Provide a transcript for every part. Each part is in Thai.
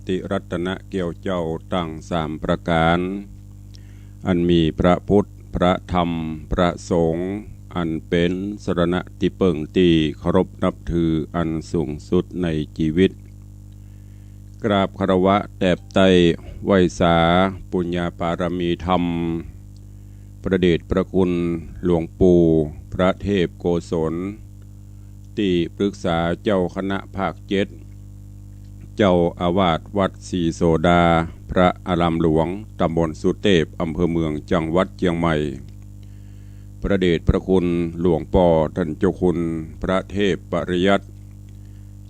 ติรัตนะเกี่ยวเจ้าตั้งสามประการอันมีพระพุทธพระธรรมพระสงฆ์อันเป็นสรณะที่เปิ่งตีเคารพนับถืออันสูงสุดในชีวิตกราบคารวะแตบไตไวสาปุญญาปารมีธรรมประเดชพระคุณหลวงปู่พระเทพโกศลที่ปรึกษาเจ้าคณะภาคเจ็ดเจ้าอาวาสวัดศรีโสดาพระอารามหลวงตำบลสุเทพอำเภอเมืองจังหวัดเชียงใหม่ประเดชพระคุณหลวงป่อท่านเจ้าคุณพระเทพปริยัติ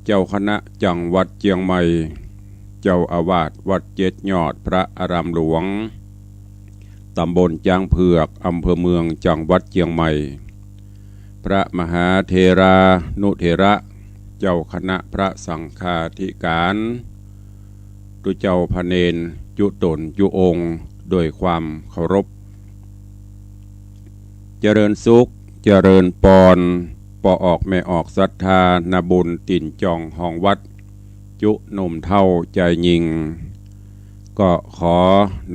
เจ้าคณะจังหวัดเชียงใหม่เจ้าอาวาสวัดเจ็ดยอดพระอารามหลวงตำบลจางเผือกอำเภอเมืองจังหวัดเชียงใหม่พระมหาเถรานุเถระเจ้าคณะพระสังฆาธิการตุเจ้าพระเนนจุตนจุองค์โดยความเคารพเจริญสุขเจริญปอนปอออกแม่ออกศรัทธานาบุญติ่นจองห้องวัดจุหนุ่มเท่าใจยิงก็ขอ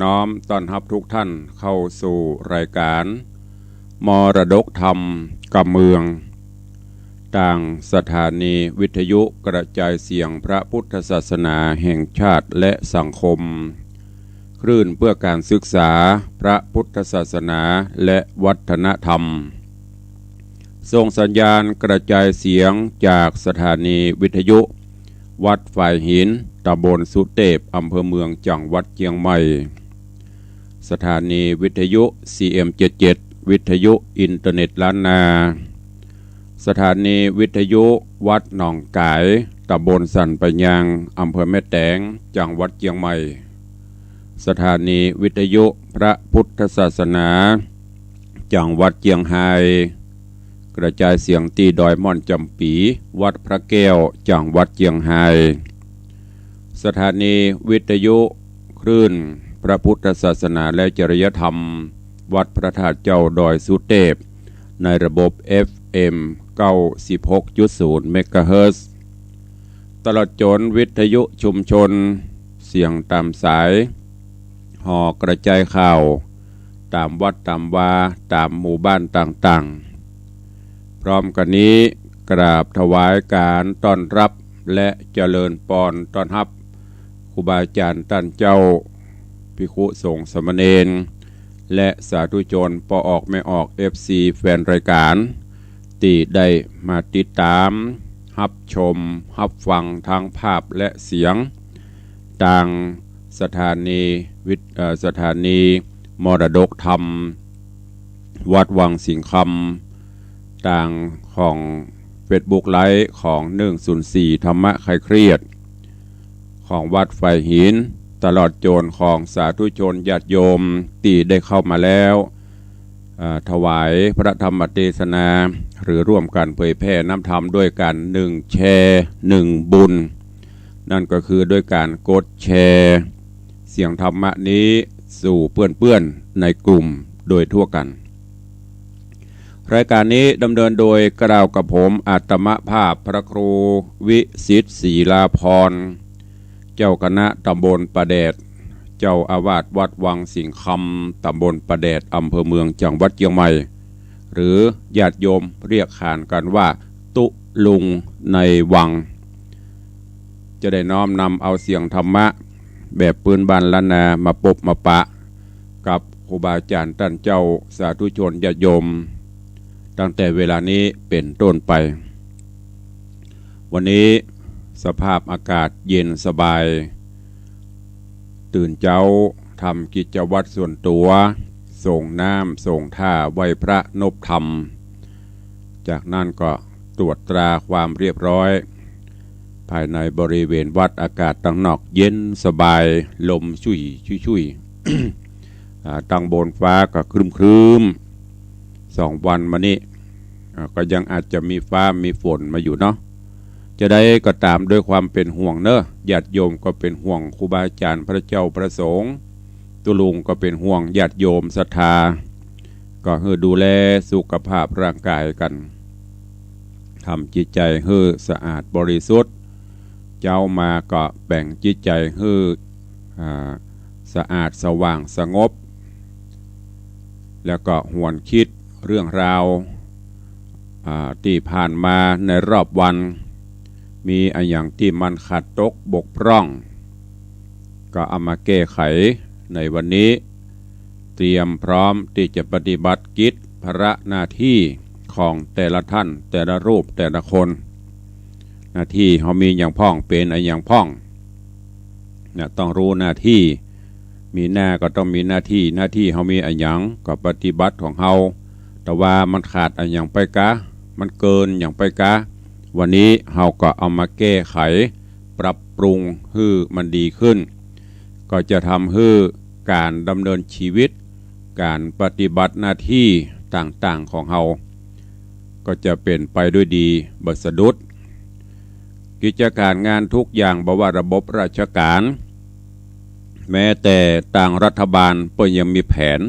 น้อมต้อนรับทุกท่านเข้าสู่รายการมรดกธรรมกับเมืองต่างสถานีวิทยุกระจายเสียงพระพุทธศาสนาแห่งชาติและสังคมคลื่นเพื่อการศึกษาพระพุทธศาสนาและวัฒนธรรมส่งสัญญาณกระจายเสียงจากสถานีวิทยุวัดฝ่ายหินตำบลสุเทพอำเภอเมืองจังหวัดเชียงใหม่สถานีวิทยุ CM77 วิทยุอินเทอร์เน็ตล้านนาสถานีวิทยุวัดหนองกายตำบลสันปะยางอำเภอแม่แตงจังหวัดเชียงใหม่สถานีวิทยุพระพุทธศาสนาจังหวัดเชียงรายกระจายเสียงตีดอยม่อนจำปีวัดพระแก้วจังหวัดเชียงรายสถานีวิทยุคลื่นพระพุทธศาสนาและจริยธรรมวัดพระธาตุเจ้าดอยสุเทพในระบบ FM 96.0 เมกะเฮิรตซ์ตลอดจนวิทยุชุมชนเสียงตามสายห่อกระจายข่าวตามวัดตามวาตามหมู่บ้านต่างๆพร้อมกันนี้กราบถวายการต้อนรับและเจริญปอนต้อนรับครูบาอาจารย์ท่านเจ้าภิกษุสงฆ์สามเณรและสาธุชนปออกไม่ออก FC แฟนรายการที่ได้มาติดตามรับชมรับฟังทางภาพและเสียงต่างสถานีมรดกธรรมวัดวังสิงคำต่างของเฟซบุ๊กไลฟ์ของ104ธรรมะคลายเครียดของวัดไฟหินตลอดโจรของสาธุชนญาติโยมที่ได้เข้ามาแล้วถวายพระธรรมเทศนาหรือร่วมกันเผยแผ่น้ำธรรมด้วยกัน1แชร์1บุญนั่นก็คือด้วยการกดแชร์เสียงธรรมะนี้สู่เพื่อนๆในกลุ่มโดยทั่วกันรายการนี้ดำเนินโดยกล่าวกับผมอาตมภาพพระครูวิสิทธิ์ศรีลาภรณ์เจ้าคณะตำบลประแดดเจ้าอาวาสวัดวังสิงคำตำบลประแดดอำเภอเมืองจังหวัดเชียงใหม่หรือญาติโยมเรียกขานกันว่าตุลุงในวังจะได้น้อมนำเอาเสียงธรรมะแบบปืนบานล้านนามาปบมาปะกับครูบาอาจารย์ท่านเจ้าสาธุชนญาติโยมตั้งแต่เวลานี้เป็นต้นไปวันนี้สภาพอากาศเย็นสบายตื่นเจ้าทำกิจวัตรส่วนตัวส่งน้ำส่งท่าไหว้พระนบธรรมจากนั้นก็ตรวจตราความเรียบร้อยภายในบริเวณวัดอากาศตั้งนอกเย็นสบายลมชุย ตั้งบนฟ้าก็ครึม2 วันมานี้ก็ยังอาจจะมีฟ้ามีฝนมาอยู่เนาะจะได้ก็ตามด้วยความเป็นห่วงเนอะญาติโยมก็เป็นห่วงครูบาอาจารย์พระเจ้าพระสงฆ์ตุลุงก็เป็นห่วงญาติโยมศรัทธาก็ให้ดูแลสุขภาพร่างกายกันทำจิตใจให้สะอาดบริสุทธิ์ จ เจ้ามาก็แบ่งจิตใจให้สะอาดสว่างสงบแล้วก็หวนคิดเรื่องราวที่ผ่านมาในรอบวันมีอะไรอย่างที่มันขาดตกบกพร่องก็เอามาแก้ไขในวันนี้เตรียมพร้อมที่จะปฏิบัติกิจภาระหน้าที่ของแต่ละท่านแต่ละรูปแต่ละคนหน้าที่เขามีอย่างพ่องเป็นอะไรอย่างพ่องเนี่ยต้องรู้หน้าที่มีหน้าก็ต้องมีหน้าที่เขามีอะไรอย่างก็ปฏิบัติของเขาแต่ว่ามันขาดอะไรอย่างไปกะมันเกินอย่างไปกะวันนี้เราก็เอามาแก้ไขปรับปรุงให้มันดีขึ้นก็จะทำให้การดำเนินชีวิตการปฏิบัติหน้าที่ต่างๆของเราก็จะเป็นไปด้วยดีบสะดุดกิจการงานทุกอย่างบ่ว่าระบบราชการแม้แต่ต่างรัฐบาลเพิ่นยังมีแผน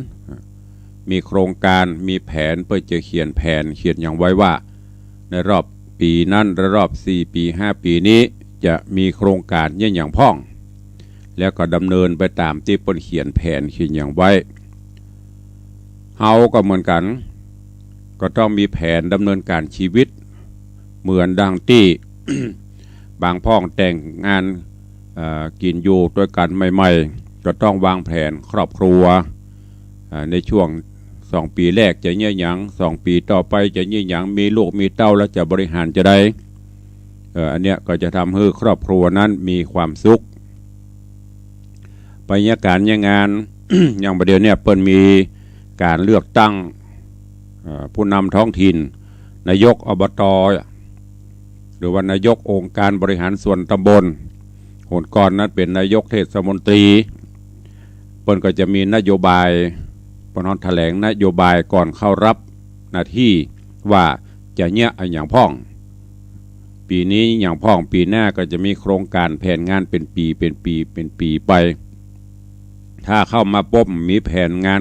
มีโครงการมีแผนเพื่อจะเขียนแผนเขียนอย่างไว้ว่าในรอบปีนั้นและรอบ4 ปี5 ปีนี้จะมีโครงการอย่างพ่องแล้วก็ดำเนินไปตามที่เพิ่นเขียนแผนเขียนอย่างไว้เฮาก็เหมือนกันก็ต้องมีแผนดำเนินการชีวิตเหมือนดังที่ บางพ่องแต่งงานกินอยู่ด้วยกันใหม่ๆก็ต้องวางแผนครอบครัวในช่วง2 ปีแรกจะเยี่ยหยัง2 ปีต่อไปจะเยี่ยหยังมีลูกมีเต้าแล้วจะบริหารจะได้อันเนี้ยก็จะทำให้ครอบครัวนั้นมีความสุขบรรยากาศงาน อย่างประเดี๋ยวเนี่ยเปิ้นมีการเลือกตั้งผู้นำท้องถิ่นนายกอบต.หรือว่านายกองค์การบริหารส่วนตำบลหนก่อนนั้นเป็นนายกเทศมนตรีเปิ้นก็จะมีนโยบายปนแถลงนโยบายก่อนเข้ารับหน้าที่ว่าจะเนี่ยอย่างพ่องปีนี้อย่างพ่องปีหน้าก็จะมีโครงการแผนงานเป็นปีไปถ้าเข้ามาปุ๊บมีแผนงาน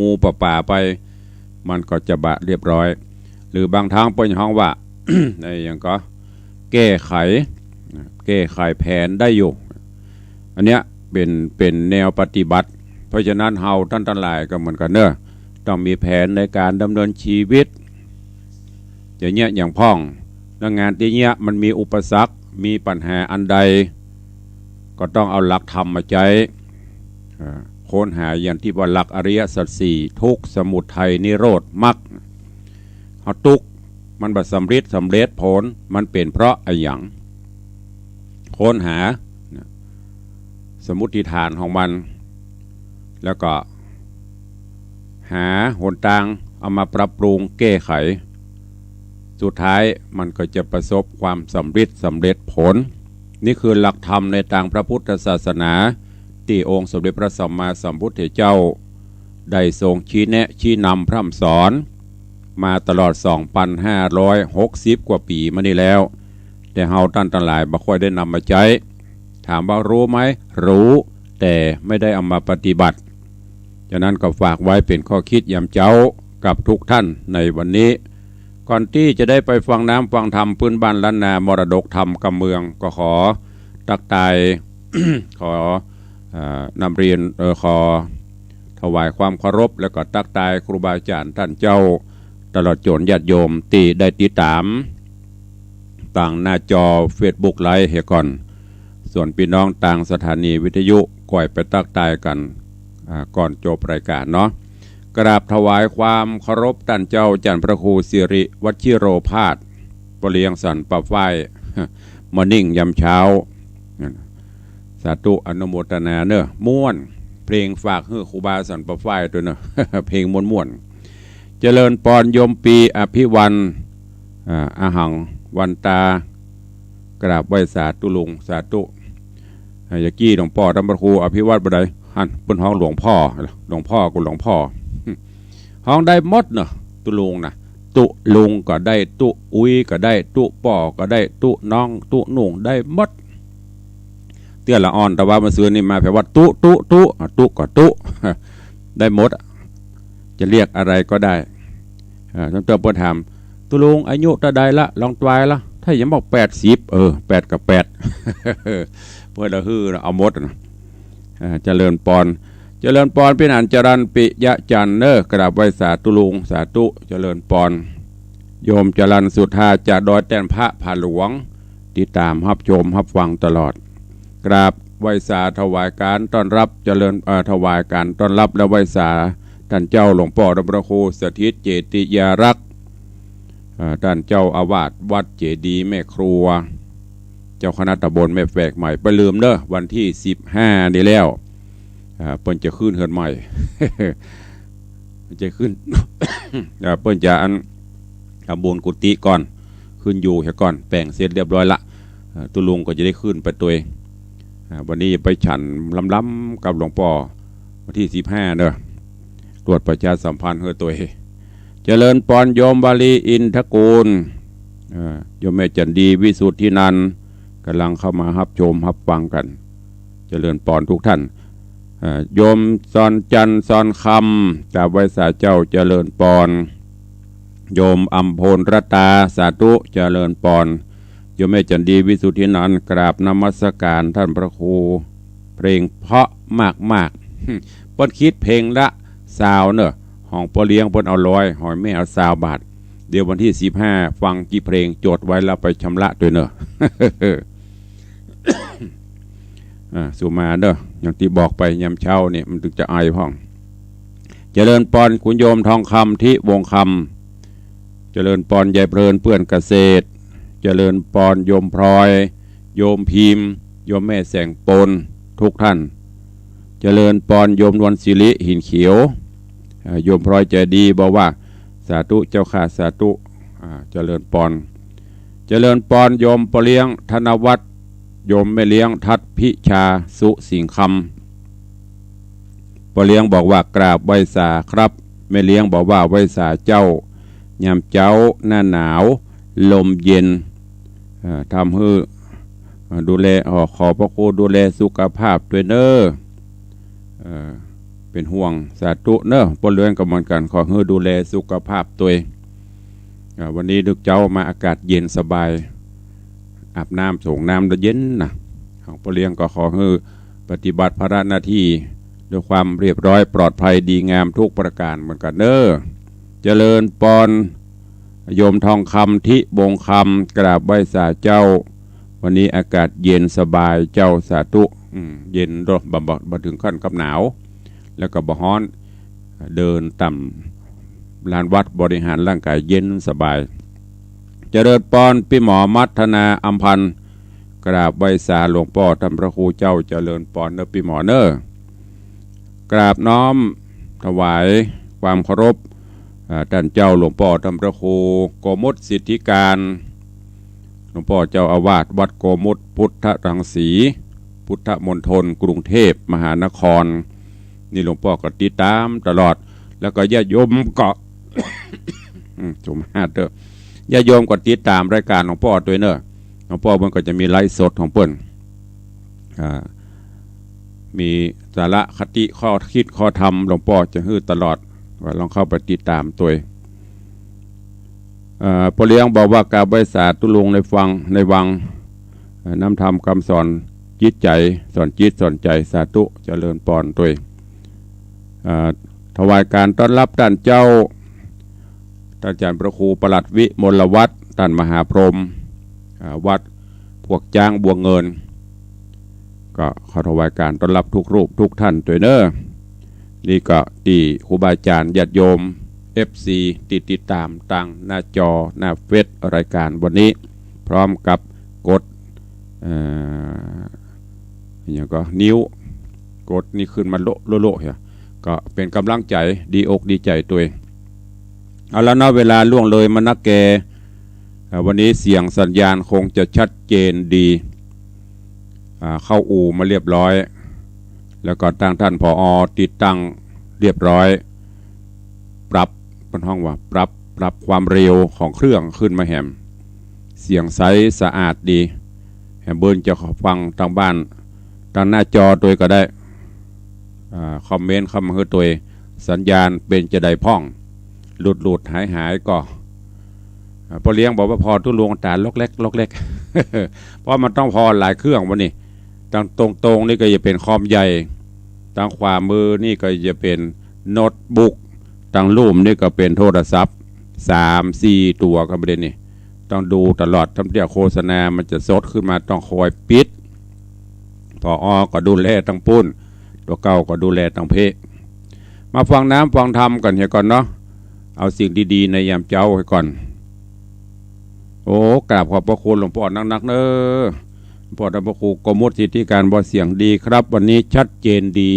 งูป่าไปมันก็จะบะเรียบร้อยหรือบางทางเป็นห้องว่า ในอย่างก็แก้ไขแผนได้อยู่อันเนี้ยเป็นแนวปฏิบัติเพราะฉะนั้นเฮาท่านทั้งหลายก็เหมือนกันเนอะต้องมีแผนในการดำเนินชีวิตจะเนี้ยอย่างพ่องงานที่เนี้ยมันมีอุปสรรคมีปัญหาอันใดก็ต้องเอาหลักธรรมมาใช้ค้นหาอย่างที่ว่าหลักอริยสัจสี่ทุกข์สมุทัยนิโรธมรรคเฮาทุกข์มันบ่สำเร็จผลมันเป็นเพราะอะไรอย่างค้นหาสมมุติฐานของมันแล้วก็หาหนทางเอามาปรับปรุงแก้ไขสุดท้ายมันก็จะประสบความสำเร็จผลนี่คือหลักธรรมในทางพระพุทธศาสนาที่องค์สมเด็จพระสัมมาสัมพุทธเจ้าได้ทรงชี้แนะชี้นำพร่ำสอนมาตลอด 2,560 กว่าปีมานี้แล้วแต่เฮาท่านทั้งหลายบ่ค่อยได้นำมาใช้ถามว่ารู้ไหมรู้แต่ไม่ได้เอามาปฏิบัติฉะนั้นก็ฝากไว้เป็นข้อคิดยามเจ้ากับทุกท่านในวันนี้ก่อนที่จะได้ไปฟังน้ำฟังธรรมพื้นบ้านล้านนามรดกธรรมกำเมืองก็ขอตักตาย ขอนำเรียนขอถวายความเคารพแล้วก็ตักตายครูบาอาจารย์ท่านเจ้าตลอดจนญาติโยมที่ได้ติดตามต่างหน้าจอ Facebook ไลฟ์เฮก่อนส่วนพี่น้องต่างสถานีวิทยุก่อยไปตักตายกันก่อนจบรายการเนาะกราบถวายความเคารพท่านเจ้าจันทร์พระครูสิริวชิโรภาสปเลียงสันปะฝ้ายมอนิ่งยามเช้าสาธุอนุโมทนาเนอะม่วนเพลงฝากให้ครูบาสันปะฝ้ายตัวเนอะ เพลงม่วนเจริญปอนยมปีอภิวันอาหังวันตากราบไหว้สาธุลุงสาธุยากี้หลวงพ่อธรรมครูอภิวัตรบันไดหันบนห้องหลวงพ่อกูหลวงพ่อห้องได้หมดเนอะตุลุงนะตุลุงก็ได้ตุอุ้ยก็ได้ตุป่อก็ได้ตุน้องตุหนุ่งได้หมดเตี้ยละอ่อนแต่ว่ามาซื้อนี่มาแปลว่าตุก็ตุ ได้หมดจะเรียกอะไรก็ได้ต้องเติมปัญหาตุลุงอายุตะใดละลองตวายละ ถ้ายังบอก808กับ8 เพื่อละฮือเอาหมดนะเจริญปอนเป็นอันจรันปิยะจันเนอกราบไหว้สาธุลุงสาธุเจริญปอนโยมจรันสุธาจะดอยแต้นพระผาหลวงติดตามรับชมรับฟังตลอดกราบไหว้สาถวายการต้อนรับเจริญถวายการต้อนรับและไหว้สาท่านเจ้าหลวงพ่อดำรงโคสถิตเจติยารักษ์ท่านเจ้าอาวาสวัดเจดีแม่ครัวเจ้าคณะตำบลแม่แฝกใหม่ไปลืมเด้อวันที่15นี่แล้วเปิ้นจะขึ้นเฮือนใหม่ จะขึ้น เปิ้นจะอันบุญกุฏิก่อนขึ้นอยู่เสียก่อนแปลงเสร็จเรียบร้อยละตุลุงก็จะได้ขึ้นไปตัวเองวันนี้ไปฉันล้ำๆกับหลวงพ่อวันที่15เด้อตรวจประชาสัมพันธ์เฮือตัวเองเจริญปอนโยมบาลีอินทกูลโยมแม่จันดีวิสุทธินันท์กำลังเข้ามารับชมรับฟังกันเจริญปอนทุกท่านโยมซอนจันซอนคำจากไว้สาเจ้าเจริญปอนโยมอัมพลรัตาสาธุเจริญปอนโยมแม่จันดีวิสุทธินันท์กราบนมัสการท่านพระครูเพลงเพราะมากๆ ปนคิดเพลงละสาวเนอะห้องปอเลี้ยงปนเอา100หอยแม่เอา20 บาทเดี๋ยววันที่15ฟังกี่เพลงจดไว้แล้วไปชำระด้วยเนอะ สุมาเด้ออย่างที่บอกไปยามเช้าเนี่ยมันถึงจะไอพ่องเจริญปอนคุณโยมทองคำที่วงคำเจริญปอนยายเพลินเปื้อนเกษตรเจริญปอนโยมพลอยโยมพิมพ์โยมแม่แสงปนทุกท่านเจริญปอนโยมนวลศิริหินเขียวโยมพลอยใจดีบอกว่าสาธุเจ้าข้าสาธุเจริญปอนโยมปเลี้ยงธนวัฒน์โยมแม่เลี้ยงทัดพิชาสุสิงคำปเลี้ยงบอกว่ากราบไหว้สาครับแม่เลี้ยงบอกว่าไหว้สาเจ้ายามเจ้าหน้าหนาวลมเย็นทำให้ดูแลขอพระครูดูแลสุขภาพด้วยเนอเป็นห่วงสาธุเนอะปเลี้ยงกับมันกันขอให้ดูแลสุขภาพตัววันนี้ดึกเจ้ามาอากาศเย็นสบายอาบน้ำส่งน้ำเย็นนะของปเลี้ยงก็ขอให้ปฏิบัติภาระหน้าที่ด้วยความเรียบร้อยปลอดภัยดีงามทุกประการเหมือนกันเนอเจริญปอนโยมทองคำที่บงคำกราบไหว้สาเจ้าวันนี้อากาศเย็นสบายเจ้าสาธุเย็นรบบำบัดถึงขั้นกับหนาวแล้วก็บ่ฮ้อนเดินต่ำลานวัดบริหารร่างกายเย็นสบายเจริญปอนพี่หมอมัทนาอัมพันธ์กราบไหว้สาหลวงพ่อท่านพระครูเจ้าเจริญปอนเนอพี่หมอเนอกราบน้อมถวายความเคารพท่านเจ้าหลวงพ่อท่านพระครูโกมุตสิทธิการหลวงพ่อเจ้าอาวาสวัดโกมุตพุทธรังสีพุทธมณฑลกรุงเทพมหานครนี่หลวงพ่อก็ติดตามตลอดแล้วก็ญาติโยมก็ สมมาเด้อญาติโยมก็ติดตามรายการหลวงพ่อด้วยเนอะหลวงพ่อมันก็จะมีไลฟ์สดของเปิ้นมีสาระคติข้อคิดข้อธรรมหลวงพ่อจะฮื้อตลอดว่าลองเข้าไปติดตามตัวพอเลี้ยงบอกว่ากาบไหว้สาธุลุงในวังน้ำธรรมคำสอนจิตใจสอนจิตสอนใจสาธุเจริญปอนตัวถวายการต้อนรับท่านเจ้าท่านอาจารย์พระครูประหลัดวิมลวัฒน์ท่านมหาพรหมวัดพวกจ้างบัวเงินก็ขอถวายการต้อนรับทุกรูปทุกท่านตัวเนอนี่ก็ที่ครูบาอาจารย์ญาติโยม FC ติดตามตั้งหน้าจอหน้าเฟซรายการวันนี้พร้อมกับกดอย่างก็นิ้วกดนี่ขึ้นมาโลเหรอก็เป็นกำลังใจดีอกดีใจตัวเอาแล้วนะเวลาล่วงเลยมานักแกวันนี้เสียงสัญญาณคงจะชัดเจนดีเข้าอู่มาเรียบร้อยแล้วก็ตั้งท่านผอ.ติดตั้งเรียบร้อยปรับเป็นห้องว่าปรับความเร็วของเครื่องขึ้นมาแหมเสียงใสสะอาดดีแหมเบิร์นจะฟังทางบ้านทางหน้าจอตัวก็ได้คอมเมนต์เข้ามาให้ตัวสัญญาณเป็นจะได้พ่องหลุดหายก็ พอเลี้ยงบอกว่าพอทุลวงตาล็อกเล็กล็อกเล็ก เพราะมันต้องพอหลายเครื่องวันนี้ทางตรงนี่ก็จะเป็นคอมใหญ่ทางขวามือนี่ก็จะเป็นโน้ตบุ๊กทางรูปนี่ก็เป็นโทรศัพท์3-4ตัวครับประเด็นนี้ต้องดูตลอดทำเดียวโฆษณามันจะสดขึ้นมาต้องคอยปิดพอก็ดูแลตั้งปุ้นตัวเก่าก็ดูแลตั้งเพะมาฟังน้ำฟังธรรมกันเฮียก่อนเนาะเอาสิ่งดีๆในยามเจ้าให้ก่อนโอ้กราบขอบพระคุณหลวงพ่อนักๆเนอะพ่อธรรมครูกมุตสิทธิการบอเสียงดีครับวันนี้ชัดเจนดี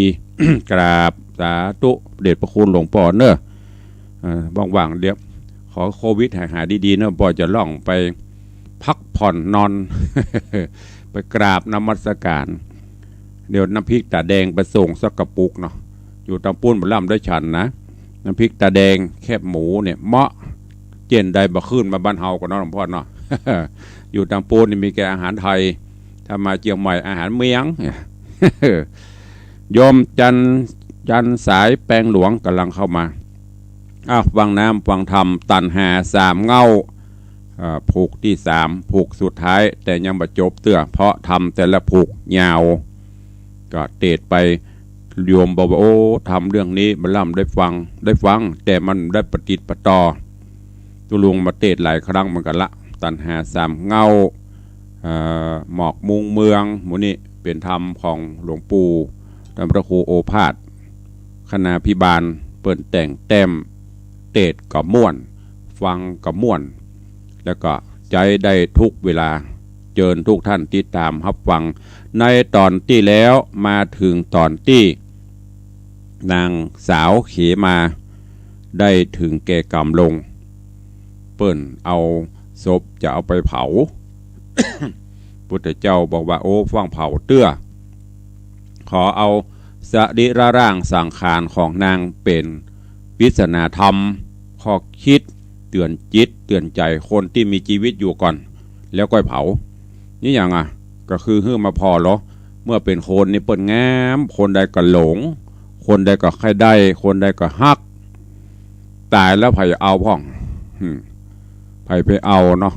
กราบสาธุเดชพระคุณหลวงพ่อเนอะว่างๆเดี๋ยวขอโควิดหายดีๆเนอะพ่อจะล่องไปพักผ่อนนอน ไปกราบนมัสการเดี๋ยวน้ำพริกตาแดงไปส่งสักกระปุกเนาะอยู่ตำปุ้นบล่ำด้วยฉันนะน้ำพริกตาแดงแคบหมูเนี่ยเหมาะเจนใดบ่ขึ้นมาบ้านเฮากันเนาะหลวงพ่อเนาะ อยู่ตำปุ้นนี่มีแกอาหารไทยถ้ามาเจียงใหม่อาหารเมียง โยมจันสายแปลงหลวงกำลังเข้ามาวังน้ำวังธรรมตันหา3เงาผูกที่3ผูกสุดท้ายแต่ยังบ่จบเตื้อเพราะทำแต่ละผูกยาวก็เตดไปโยมบอกว่าโอ้ทำเรื่องนี้มันล่ำได้ฟังแต่มันได้ปฏิปต่อตุลุงมาเตดหลายครั้งเหมือนกันละตันหา3เงาหมอกมุงเมืองหมูนี่เป็นธรรมของหลวงปู่ท่านพระครูโอภาสคณาพิบาลเปิ่นแต่งแต้มเตดกับม่วนฟังกับม่วนแล้วก็ใจได้ทุกเวลาเจิญทุกท่านติดตามรับฟังในตอนที่แล้วมาถึงตอนที่นางสาวเขมาได้ถึงแก่กรรมลงเปิ้นเอาศพจะเอาไปเผา พุทธเจ้าบอกว่าโอ้ฟังเผาเตื้อขอเอาสรีระร่างสังขารของนางเป็นวิสนาธรรมข้อคิดเตือนจิตเตือนใจคนที่มีชีวิตอยู่ก่อนแล้วก็เผานี่อย่างก็คือมาพอเหรอเมื่อเป็นคนนี่เปิดงามคนใดก็หลงคนใดก็ใครได้คนใดก็ฮักตายแล้วไผเอาพ่องไผไปเอาเนาะ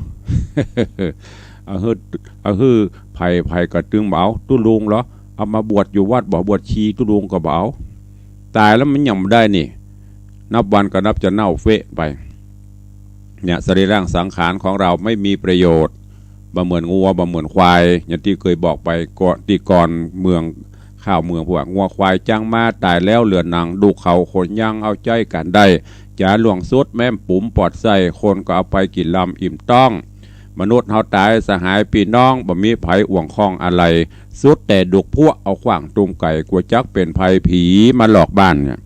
เอาฮือไผก็ตึงเบาตุ้ลุงเหรอเอามาบวชอยู่วัดบ่บวชชีตุ้ลุงก็เบาตายแล้วมันยังไม่ได้นี่นับวันก็นับจะเน่าเฟะไปเนี่ยสรีร่างสังขารของเราไม่มีประโยชน์บ่เหมือนงัวบ่เหมือนควายอย่างที่เคยบอกไปก่อนเมืองข้าวเมืองพวกงัวควายจ้างมาตายแล้วเหลือหนังดูเขาคนย่างเอาใจกันได้จะหลวงสุดแม่มปุ๋มปอดใส่คนก็เอาไปกินลำอิ่มต้องมนุษย์เฮาตายสหายพี่น้องบ่มีไผอ่วงคล้องอะไรสุดแต่ดุกพวกเอาขว้างตุ่มไก่กลัวจักเป็นภัยผีมาหลอกบ้านเนี่ย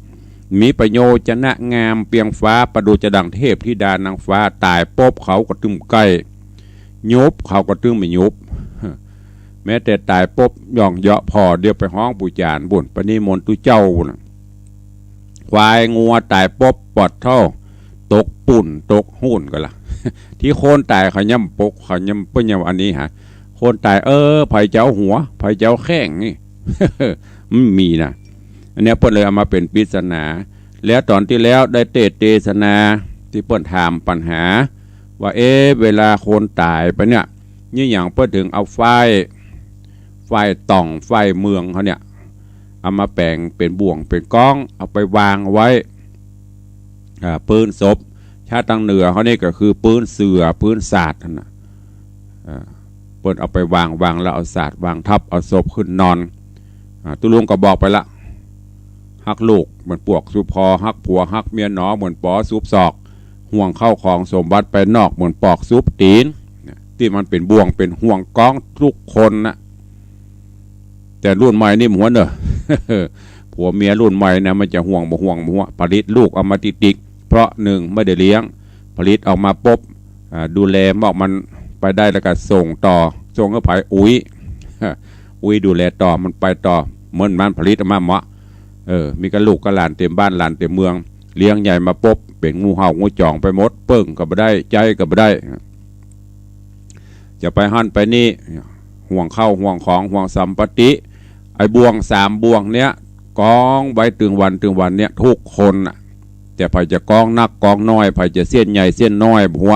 มีประโยชน์จะนะงามเปียงฟ้าประดูจะดังเทพธิดานางฟ้าตายป๊บเขาก็ตึมไก่ยุบเขาก็ตึมไม่ยุบแม้แต่ตายป๊บย่องเยาะพอเดียวไปห้องปู่จานบุญปณิมนต์ตุเจ้านะควายงัวตายป๊บปอดเท่าตกปุ่นตกหุ่นกันละ ที่โคนตายเขาย่ำปกเขาย่ำเปิ้นย่ำอันนี้ฮะโคนตายไผ่เจ้าหัวไผ่เจ้าแข้งนี่ มันมีนะอันนี้เปิ้นเลยเอามาเป็นปริศนาแล้วตอนที่แล้วได้เทศนาที่เปิ้นถามปัญหาว่าเวลาคนตายไปเนี่ยนี่อย่างเปิ้นถึงเอาไฟต่องไฟเมืองเขาเนี่ยเอามาแปลงเป็นบ่วงเป็นก้องเอาไปวางไว้ปืนศพชาติตั้งเหนือเขานี่ก็คือปืนเสือปืนศาสตร์นะเปิ้นเอาไปวางแล้วเอาศาสตร์วางทับเอาศพขึ้นนอนตุลุงก็บอกไปละฮักลูกเหมือนปวกซุปพอฮักผัวฮักเมียหนอเหมือนปอซุปศอกห่วงเข้าของสมบัติไปนอกเหมือนปอกซุปตีนที่มันเป็นบ่วงเป็นห่วงก้องทุกคนนะแต่รุ่นใหม่นี่หัวเนอะ ผัวเมียรุ่นใหม่นะมันจะห่วงผลิตลูกเอามาติกเพราะหนึ่งไม่ได้เลี้ยงผลิตออกมาปุ๊บดูแลบอกมันไปได้แล้วก็ส่งก็ไปอุ้ยดูแลต่อมันไปต่อเหมือนมันผลิตออกมาเหมาะมีกระลูกกระหลานเต็มบ้านหลานเต็มเมืองเลี้ยงใหญ่มาปุ๊บเป็นงูเห่างูจ่องไปหมดเปิ้งก็ไม่ได้ใจก็ไม่ได้จะไปหั่นไปนี่ห่วงเข้าห่วงของห่วงสัมปติไอ้บ่วง3บ่วงเนี้ยกองไว้ถึงวันเนี้ยทุกคนน่ะแต่ไผจะกองนักกองน้อยไผจะเส้นใหญ่เส้นน้อยหัว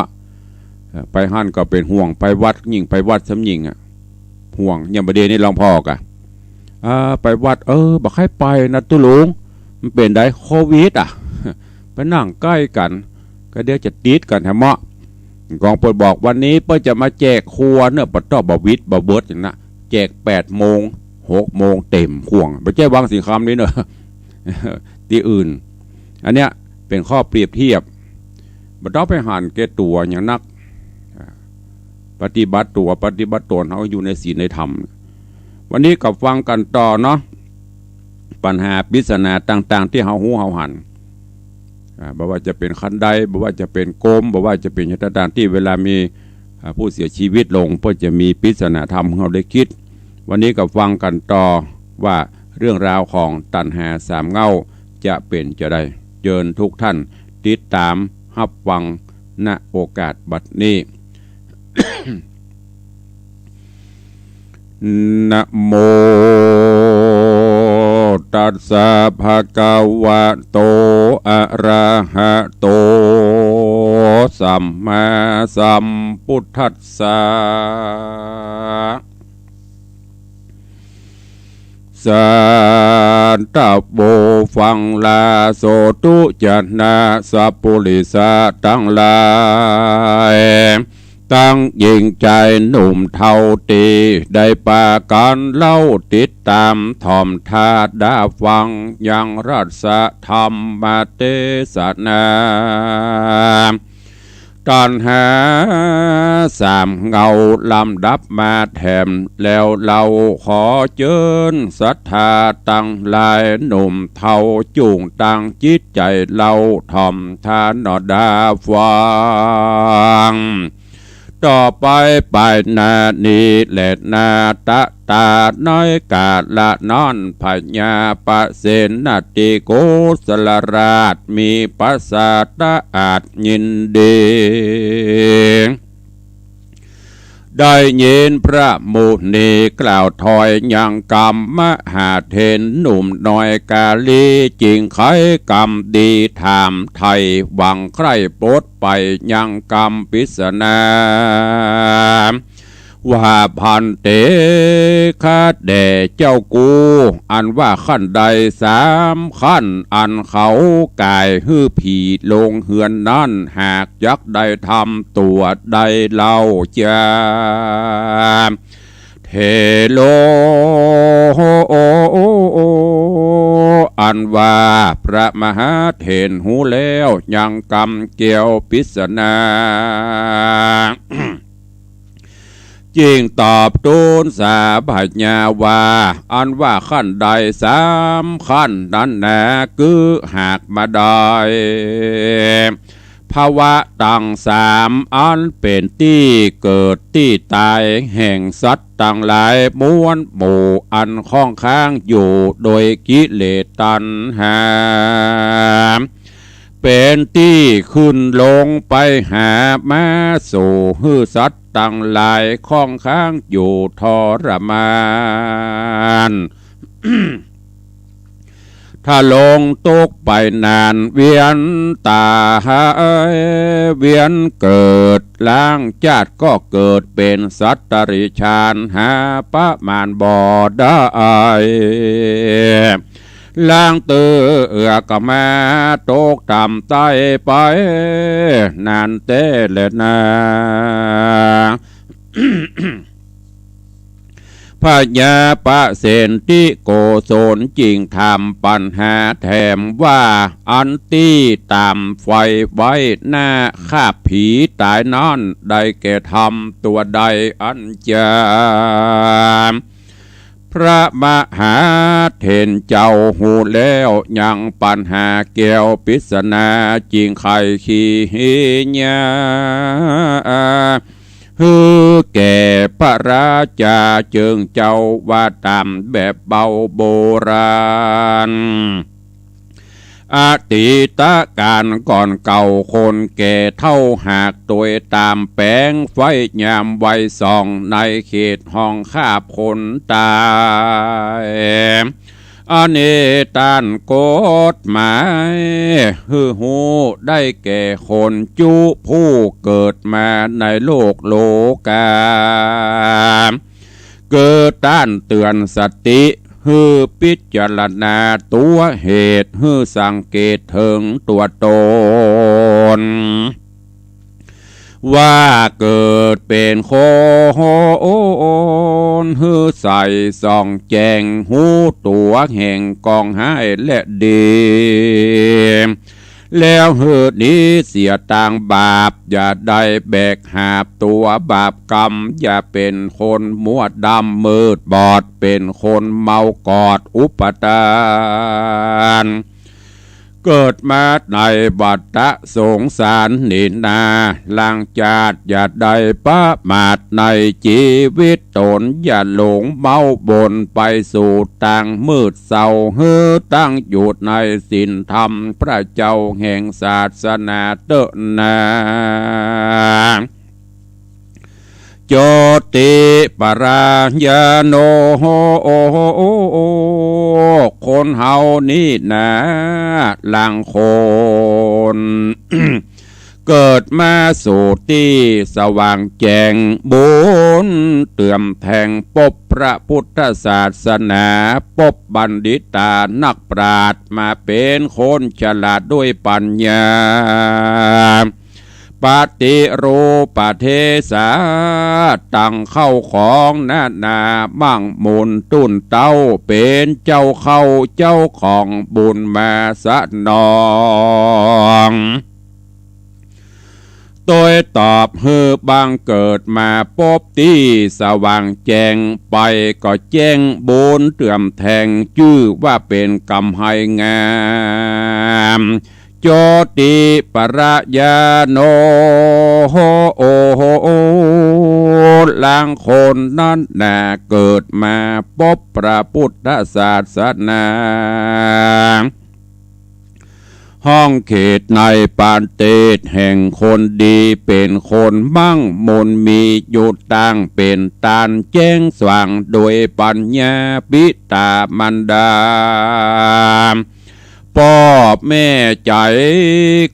ไปหั่นก็เป็นห่วงไปวัดยิ่งไปวัดสำยิงอ่ะห่วงยังประเดี๋ยวนี้หลวงพ่อกะไปวัดบอกให้ไปนะตุลุงมันเป็นได้โควิดไปนั่งใกล้กันก็เดี๋ยวจะติดกันฮะเมาะกองเปิดบอกวันนี้เปิ้ลจะมาแจกครัวเนื้อปะต้อบวิทบะเบิร์ดอย่างนั้นแจก8 โมง 6 โมงเต็มห่วงไปแจ้วางสีคำนี้เนอะที่อื่นอันเนี้ยเป็นข้อเปรียบเทียบบัดเราไปหันแก่ตัวอย่างนักปฏิบัติตัวปฏิบัติตนเขาอยู่ในศีลในธรรมวันนี้กับฟังกันต่อเนาะปัญหาปริศนาต่างๆที่เฮาหูเฮาหันบอกว่าจะเป็นคันใดบอกว่าจะเป็นโกมบอกว่าจะเป็นเหตุการณ์ที่เวลามีผู้เสียชีวิตลงเพื่อจะมีปริศนาธรรมเราได้คิดวันนี้กับฟังกันต่อว่าเรื่องราวของตัณหา3 เงาจะเป็นจะได้เชิญทุกท่านติดตามรับฟังณโอกาสบัดนี้ นะโมตัสสะภะคะวะโตอะระหะโตสัมมาสัมพุทธัสสะสันตโบฟังลาโสตุจันนาสัพพุริสะทั้งหลายตั้งยิงใจหนุ่มเท่าตีได้ปาการเล่าติดตามถ่อมทาดาฟังยังรัศธรรมเทศนาตัณหา3 เงาลำดับมาแถมแล้วเราขอเชิญศรัทธาตั้งหลายหนุ่มเท่าจูงตั้งจิตใจเราถ่อมทานอดาฟังต่อไปไปนานีและนาตะตาน้อยกาดละนอนพญาปะเสนติโกสลราชมีปัสสาตะอาจยินดีได้ยินพระมุนีกล่าวถอยยังกรรมมหาเทนหนุ่มน้อยกาลีจริงไขกรรมดีถามไทยหวังใครโปรดไปยังกรรมปริศนาว่าพันเตคาแด่เจ้ากูอันว่าขั้นใด3 ขั้นอันเขากายฮื้อผีลงเหือนนั้นหากยักได้ทำตัวใดเล่าจะเทโลอันว่าพระมหาเถรหูแล้วยังกรรมเกี่ยวปริศนาจิงตอบตูนสาบัญญาว่าอันว่าขั้นใด3 ขั้นนั้นแน่คือหากมาได้ภาวะตั้ง3 อันเป็นที่เกิดที่ตายแห่งสัตว์ต่างหลายม้วนหมู่อันข้องค้างอยู่โดยกิเลสตัณหาเป็นที่ขึ้นลงไปหามาสู่หื้อสัตว์ตั้งหลายข้องค้างอยู่ทรมานถ้าลงตกไปนานเวียนตาเวียนเกิดล้างจาดก็เกิดเป็นสัตตริชานหาประมาณบ่ได้ล้างเตือกมาตกต่ำใต้ไปนานเตเลนา พญาปะเสนติโกโซนจริงทำปัญหาแถมว่าอันตี้ตามไฟไว้หน้าข้าผีตายนอนได้แก่ทำตัวใดอันจามพระมหาเถรเจ้าหูแล้วยังปัญหาเกี่ยวปริศนาจริงไขขี้ญาฮือแก่พระราชาเจิงเจ้าว่าตามแบบเบาโบราณอดีตการก่อนเก่าคนแก่เท่าหากตัวตามแปงไฟยามไว้ส่องในเขตห้องคาบคนตาย อันเนตันกฎหมายฮือหูได้แก่คนจุผู้เกิดมาในโลกโลกาเกิดต้านเตือนสติฮือพิจารณาตัวเหตุฮือสังเกตถึงตัวตนว่าเกิดเป็นคนฮือใส่ส่องแจงหูตัวแห่งกองให้และดีแล้วหืดนี้เสียต่างบาปอย่าได้แบกหาบตัวบาปกรรมอย่าเป็นคนมัวดำมืดบอดเป็นคนเมากอดอุปทานเกิดมาในบัตตะสงสารนินนาลังจาดอย่าได้ประมาทในชีวิตตนอย่าหลงเมาบนไปสู่ทางมืดเศร้าฮือตั้งอยู่ในศีลธรรมพระเจ้าแห่งศาสนาเตนาโจติปราญาโนคนเฮานี่นะลังคน เกิดมาสู่ที่สว่างแจ้งบุญเตื่อมแทงปบพระพุทธศาสนาปบบัณฑิตานักปราชญ์มาเป็นคนฉลาดด้วยปัญญาปฏิรูปเทศาตั้งเข้าของนามั่งมุนตุนเต้าเป็นเจ้าเข้าเจ้าของบุญมาสนองโดยตอบฮือบางเกิดมาพบที่สว่างแจ้งไปก็แจ้งบุญเตื่อมแทงชื่อว่าเป็นกรรมให้งามโจติปราญาโนลางคนนั้นน่ะเกิดมาพบพระพุทธศาสนาห้องเขตในปานเตศแห่งคนดีเป็นคนมั่งมนมีอยู่ตั้งเป็นตานแจ้งสว่างโดยปัญญาปิตามันดาพ่อแม่ใจ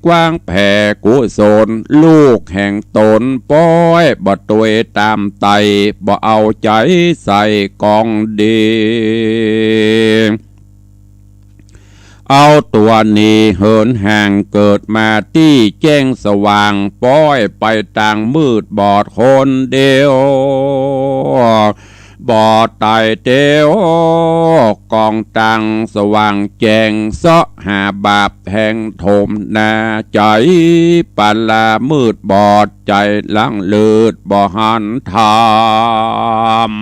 กว้างแผ่กุศลลูกแห่งตนป้อยบ่ตัวยตามไตบ่เอาใจใส่กองดีเอาตัวนี้เหินห่างเกิดมาที่แจ้งสว่างป้อยไปต่างมืดบอดคนเดียวบอดตายเดียวกองตังสว่างแจ้งเสาะหาบาปแห่งโถมนาใจปัลลามืดบอดใจลังเลือดบ่หันทาม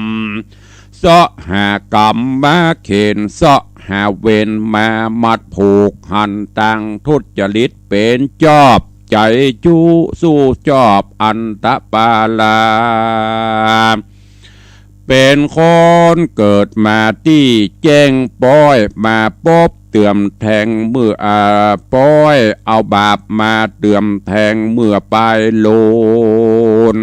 เสาะหากรรมมาเข็นเสาะหาเวนมามัดผูกหันตังทุจริตเป็นจอบใจจูสู้จอบอันตะปาลาเป็นคนเกิดมาที่แจ้งป้อยมาพบเตื่อมแทงเมื่อป้อยเอาบาปมาเตื่อมแทงเมื่อไปโลน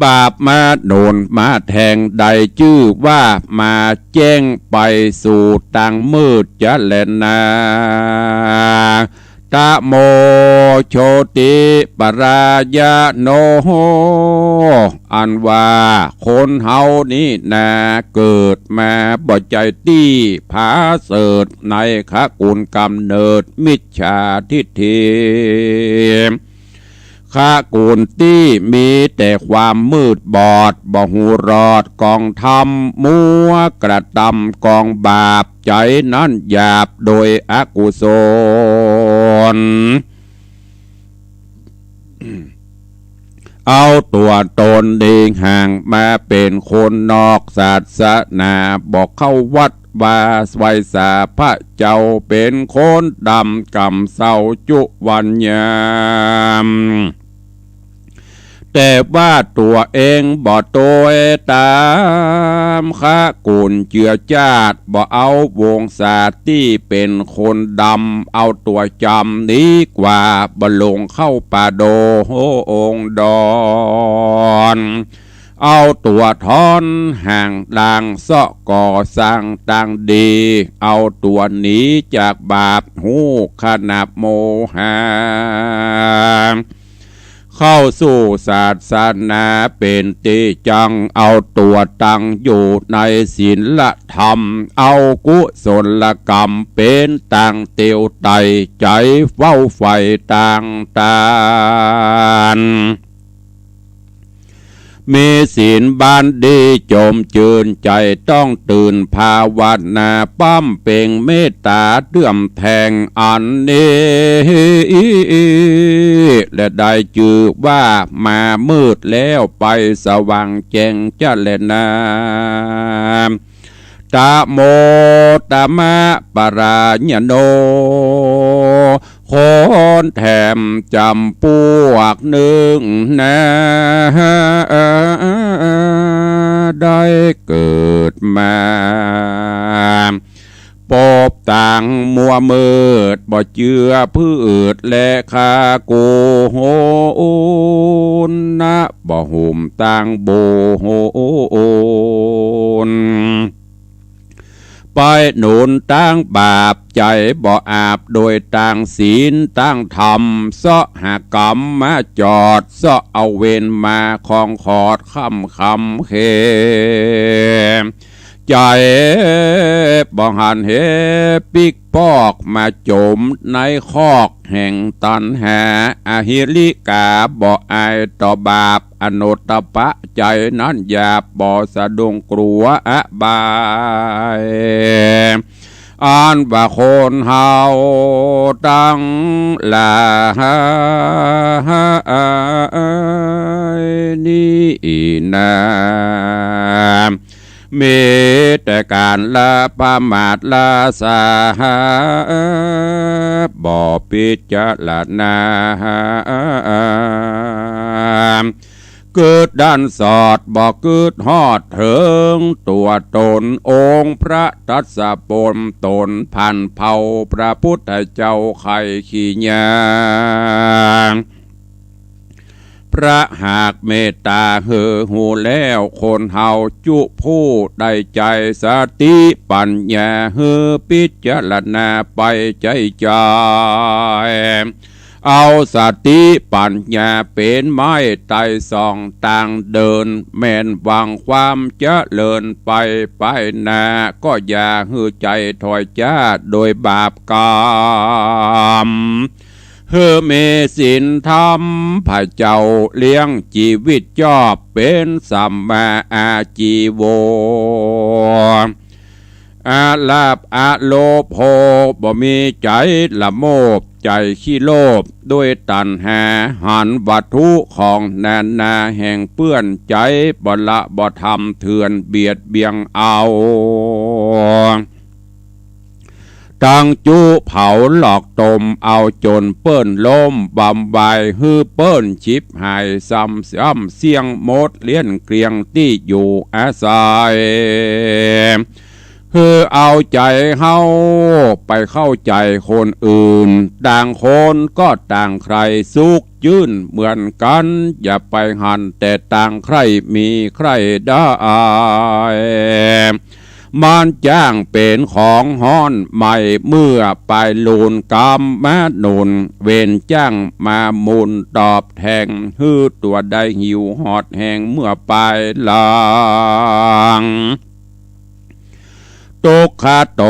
บาปมาโดนมาแทงใดชื่อว่ามาแจ้งไปสู่ตังมืดจะแลนาตะโมโชติปราญาโนอันว่าคนเฮานี้นาเกิดมาบ่ใจตี้ผาเสดในขกุลกำเนิดมิจฉาทิฏฐิข้ากูลที่มีแต่ความมืดบอดบ่หูรอดกองธรรมมัวกระทำกองบาปใจนั้นหยาบโดยอกุศลเอาตัวตนเองห่างมาเป็นคนนอกศาสนาบอกเข้าวัดว่าไวยสาพระเจ้าเป็นคนดำกำเศร้าจุวันยามแต่ว่าตัวเองบ่โตยตามข้ากุลเจือจาดบ่เอาวงศาที่เป็นคนดำเอาตัวจำดีกว่าบ่ลงเข้าป่าโดองดอน เอาตัวทอนห่างด่างเสาะก่อสร้างต่างดีเอาตัวหนีจากบาปหูขนาบโมหะเข้าสู่ศาสนาเป็นติจังเอาตัวตั้งอยู่ในศีลธรรมเอากุศลกรรมเป็นต่างเตียวไตใจเฝ้าไฟต่างตานมีศีลบานดีจมจืนใจต้องตื่นภาวนาปั้มเป่งเมตตาเดื่อมแทงอันนี้และได้จือว่ามามืดแล้วไปสว่างแจ้งจะแลนาตะโมตะมะปะราญโนคนแถมจำพวกหนึ่งนะได้เกิดมาปบต่างมัวมืดบ่เจือพืชและคาโกโหนนะบ่หุ่มต่างโบโหนไปหนุนตั้งบาปใจบ่อาบโดยต่างศีลตั้งธรรมเสาะหากรรมมาจอดเสาะเอาเวรมาคองขอดคำเคใจบ่หันเหปิกปอกมาจมในคอกแห่งตันหาอหิริกาบ่อายต่อบาปอนุตตปะใจนั้นหยาบบ่สะดุ้งกลัวอบายอ่านว่าคนเฮาตั้งหลายนี่นามีแต่การละประมาทละสาบ่พิจารณาเกิดด้านสอดบ่เกิดฮอดเถิงตัวตนองค์พระทัศปนตนพันเผ่าพระพุทธเจ้าไข่ขี้ยาพระหากเมตตาเหือหูแล้วคนเฮาจุผู้ได้ใจสติปัญญาเหือพิจารณาไปใจใจเอาสติปัญญาเป็นไม้ไต่ส่องต่างเดินแม่นวางความเจริญไปนาก็อย่าหือใจถอยจ้าโดยบาปกรรมเฮอเมสินธรรมพระเจ้าเลี้ยงชีวิตจอบเป็นสัมมาอาจีโวอาลาบอาโลภโภบ่มีใจละโมบใจขี้โลภด้วยตัณหาหันวัตถุของนานาแห่งเปื้อนใจบ่ละบ่ทำเถื่อนเบียดเบียงเอาตั้งจูเผาหลอกตมเอาจนเปิ้นล้มบำบายฮือเปิ้นชิบหายซ้ำเสียงหมดเลี้ยนเกลียงที่อยู่อาศัยคือเอาใจเฮาไปเข้าใจคนอื่นต่างคนก็ต่างใครสุขยื่นเหมือนกันอย่าไปหันแต่ต่างใครมีใครได้มันจ้างเป็นของฮ้อนใหม่เมื่อไปลูนกรรมมานุนเวนจ้างมามุนตอบแทงฮือตัวได้หิวหอดแหงเมื่อไปลางตุกขโต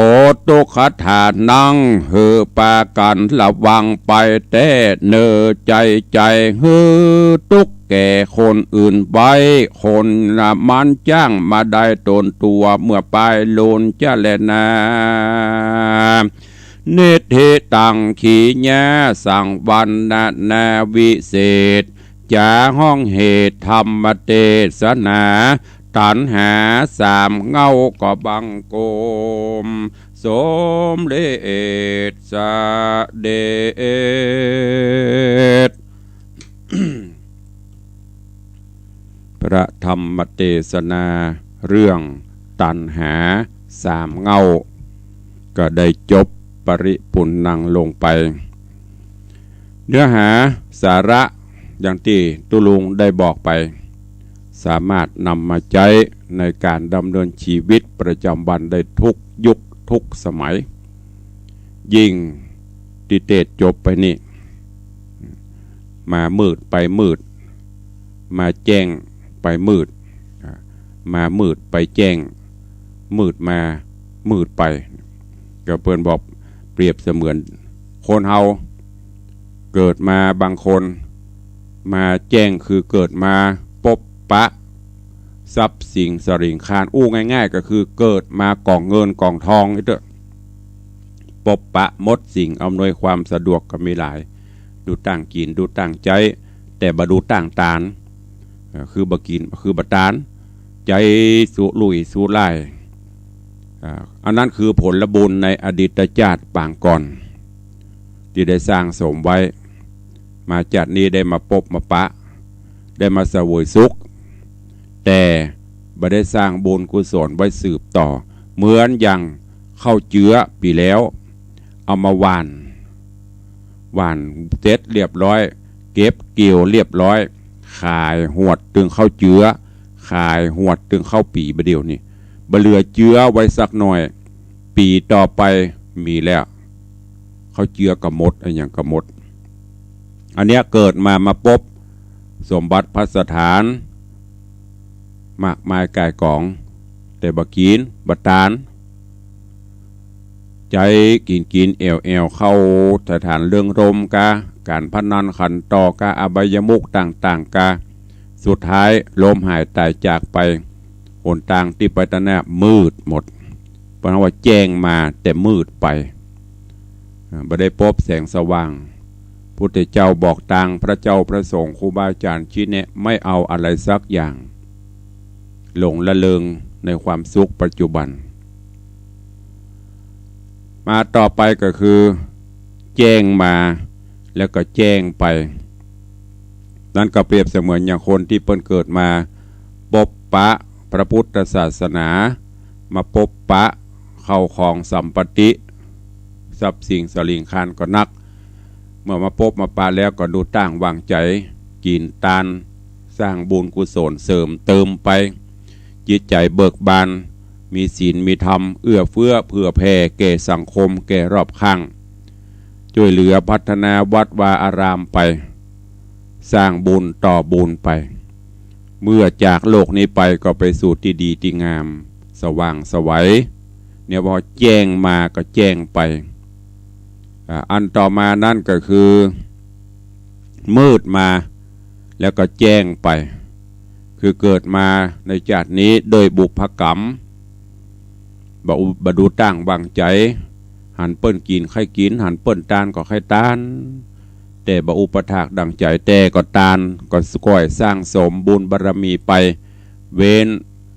ตุกขฐานังฮือปากันระวังไปแต่เนอใจฮือตุกแก่คนอื่นไว้คนละมันจ้างมาได้ตนตัวเมื่อไปโลนจะแลนาเนติตังขีญาสังวันนาวิเศษจาห้องเหตุธรรมเทศนาตัณหาสามเงาก็บังโกมสมเลศสะเดช พระธรรมเทศนาเรื่องตัณหาสามเงาก็ได้จบปริปุณณังลงไปเนื้อหาสาระอย่างที่ตุลุงได้บอกไป สามารถนำมาใช้ในการดำเนินชีวิตประจำวันได้ทุกยุคทุกสมัยยิ่งดิเตตจบไปนี่มามืดไปมืดมาแจ้งไปมืดมามืดไปแจ้งมืดมามืดไปก็เปิ้นบอกเปรียบเสมือนคนเฮาเกิดมาบางคนมาแจ้งคือเกิดมาปบปะทรัพย์สิ่งสริงคานง่ายๆก็คือเกิดมากองเงินกองทองนี่เด้อปบปะมดสิ่งอำนวยความสะดวกก็มีหลายดูตั้งกินดูตั้งใจแต่บ่ดูตั้งตานคือบ่กินคือบ่ตานใจสุลุยสุไล่อันนั้นคือผลบุญในอดีตชาติปางก่อนที่ได้สร้างสมไว้มาจากนี้ได้มาปบมาปะได้มาเสวยสุขแต่บ่ได้สร้างบุญกุศลไว้สืบต่อเหมือนอย่างเข้าเจือปีแล้วเอามาหว่านเสร็จเรียบร้อยเก็บเกี่ยวเรียบร้อยขายหวดตึงเข้าเจือขายหวดตึงเข้าปีบะเดียวนี่บ่เหลือเจือไว้สักหน่อยปีต่อไปมีแล้วเข้าเจือกระมดอะไรอย่างกระมดอันเนี้ยเกิดมาปบสมบัติพัสถานมากมายกายกองแต่บ่กินบ่ตานใจกินเอวเข้าสถานเรื่องรมกาการพนันขันต่อกาอบายมุกต่างๆกาสุดท้ายลมหายตายจากไปหนทางที่ไปตะแนบมืดหมดเพราะว่าแจ้งมาแต่มืดไปบ่ได้พบแสงสว่างพุทธเจ้าบอกทางพระเจ้าพระสงฆ์ครูบาอาจารย์ชี้แนะไม่เอาอะไรสักอย่างหลงละเลงในความสุขปัจจุบันมาต่อไปก็คือแจ้งมาแล้วก็แจ้งไปนั่นก็เปรียบเสมือนอย่างคนที่เปิ้นเกิดมาปบปะพระพุทธศาสนามาปบปะเข้าของสัมปติทรัพย์สิ่งสลิงคานก็นักเมื่อมาปบมาปะแล้วก็ดูตั้งวางใจกินตานสร้างบุญกุศลเสริมเติมไปจิตใจเบิกบานมีศีลมีธรรมเอื้อเฟื้อเผื่อแผ่แก่สังคมแก่รอบข้างช่วยเหลือพัฒนาวัดวาอารามไปสร้างบุญต่อบุญไปเมื่อจากโลกนี้ไปก็ไปสู่ที่ดีที่งามสว่างสวัยเนี่ยพอแจ้งมาก็แจ้งไปอันต่อมานั่นก็คือมืดมาแล้วก็แจ้งไปคือเกิดมาในชาตินี้โดยบุพกรรมบดูตั้งวางใจหันเปิ้นกินใครกินหันเปิ้นตานก็ใครตานแต่บ่อุปถากดังใจแต่ก็ตานก็ก่อยสร้างสมบุญบารมีไปเว้น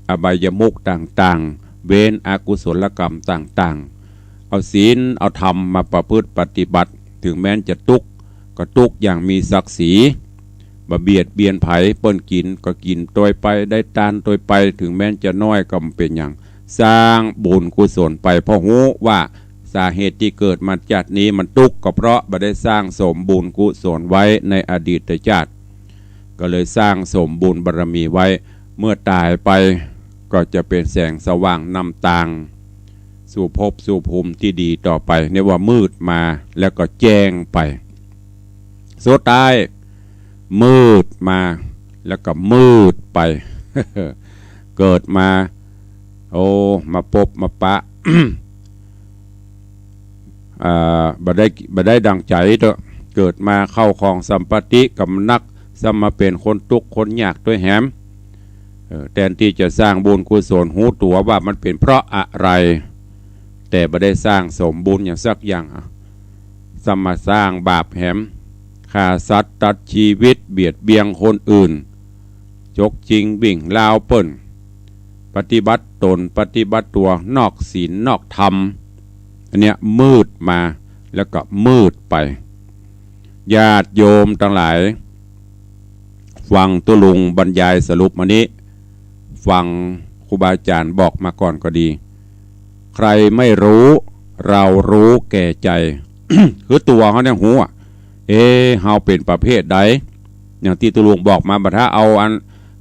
อบายมุขต่างๆเว้นอกุศลกรรมต่างๆเอาศีลเอาธรรมมาประพฤติปฏิบัติถึงแม้นจะทุกข์ก็ทุกข์อย่างมีศักดิ์ศรีบ่เบียดเบียนไผเปิ้นกินก็กินโดยไปได้ตานโดยไปถึงแม้นจะน้อยก็เป็นอย่างสร้างบุญกุศลไปเพราะรู้ว่าสาเหตุที่เกิดมาจากนี้มันทุกข์ก็เพราะบ่ได้สร้างสมบุญกุศลไว้ในอดีตชาติก็เลยสร้างสมบุญบารมีไว้เมื่อตายไปก็จะเป็นแสงสว่างนำทางสู่ภพสู่ภูมิที่ดีต่อไปเรียกว่ามืดมาแล้วก็แจ้งไปสุดท้ายมืดมาแล้วก็มืดไป เกิดมามาพบมาปะ บ่ได้ดังใจเถอะเกิดมาเข้าของสัมปติกับนักสมาเป็นคนทุกข์คนยากด้วยแหมแทนที่จะสร้างบุญกุศลหูตัวว่ามันเป็นเพราะอะไรแต่บ่ได้สร้างสมบุญอย่างสักอย่างสมาสร้างบาปแหมฆ่าสัตว์ตัดชีวิตเบียดเบียนคนอื่นจกจริงวิ่งลาวเปิ้นปฏิบัติตนปฏิบัติตัวนอกศีลนอกธรรมอันเนี้ยมืดมาแล้วก็มืดไปญาติโยมทั้งหลายฟังตุลุงบรรยายสรุปมานี้ฟังครูบาอาจารย์บอกมาก่อนก็ดีใครไม่รู้เรารู้แก่ใจ คือตัวเขาเนี่ยหูเฮาเป็นประเภทใดอย่างที่ตุลุงบอกมาบัดถ้าเอาอัน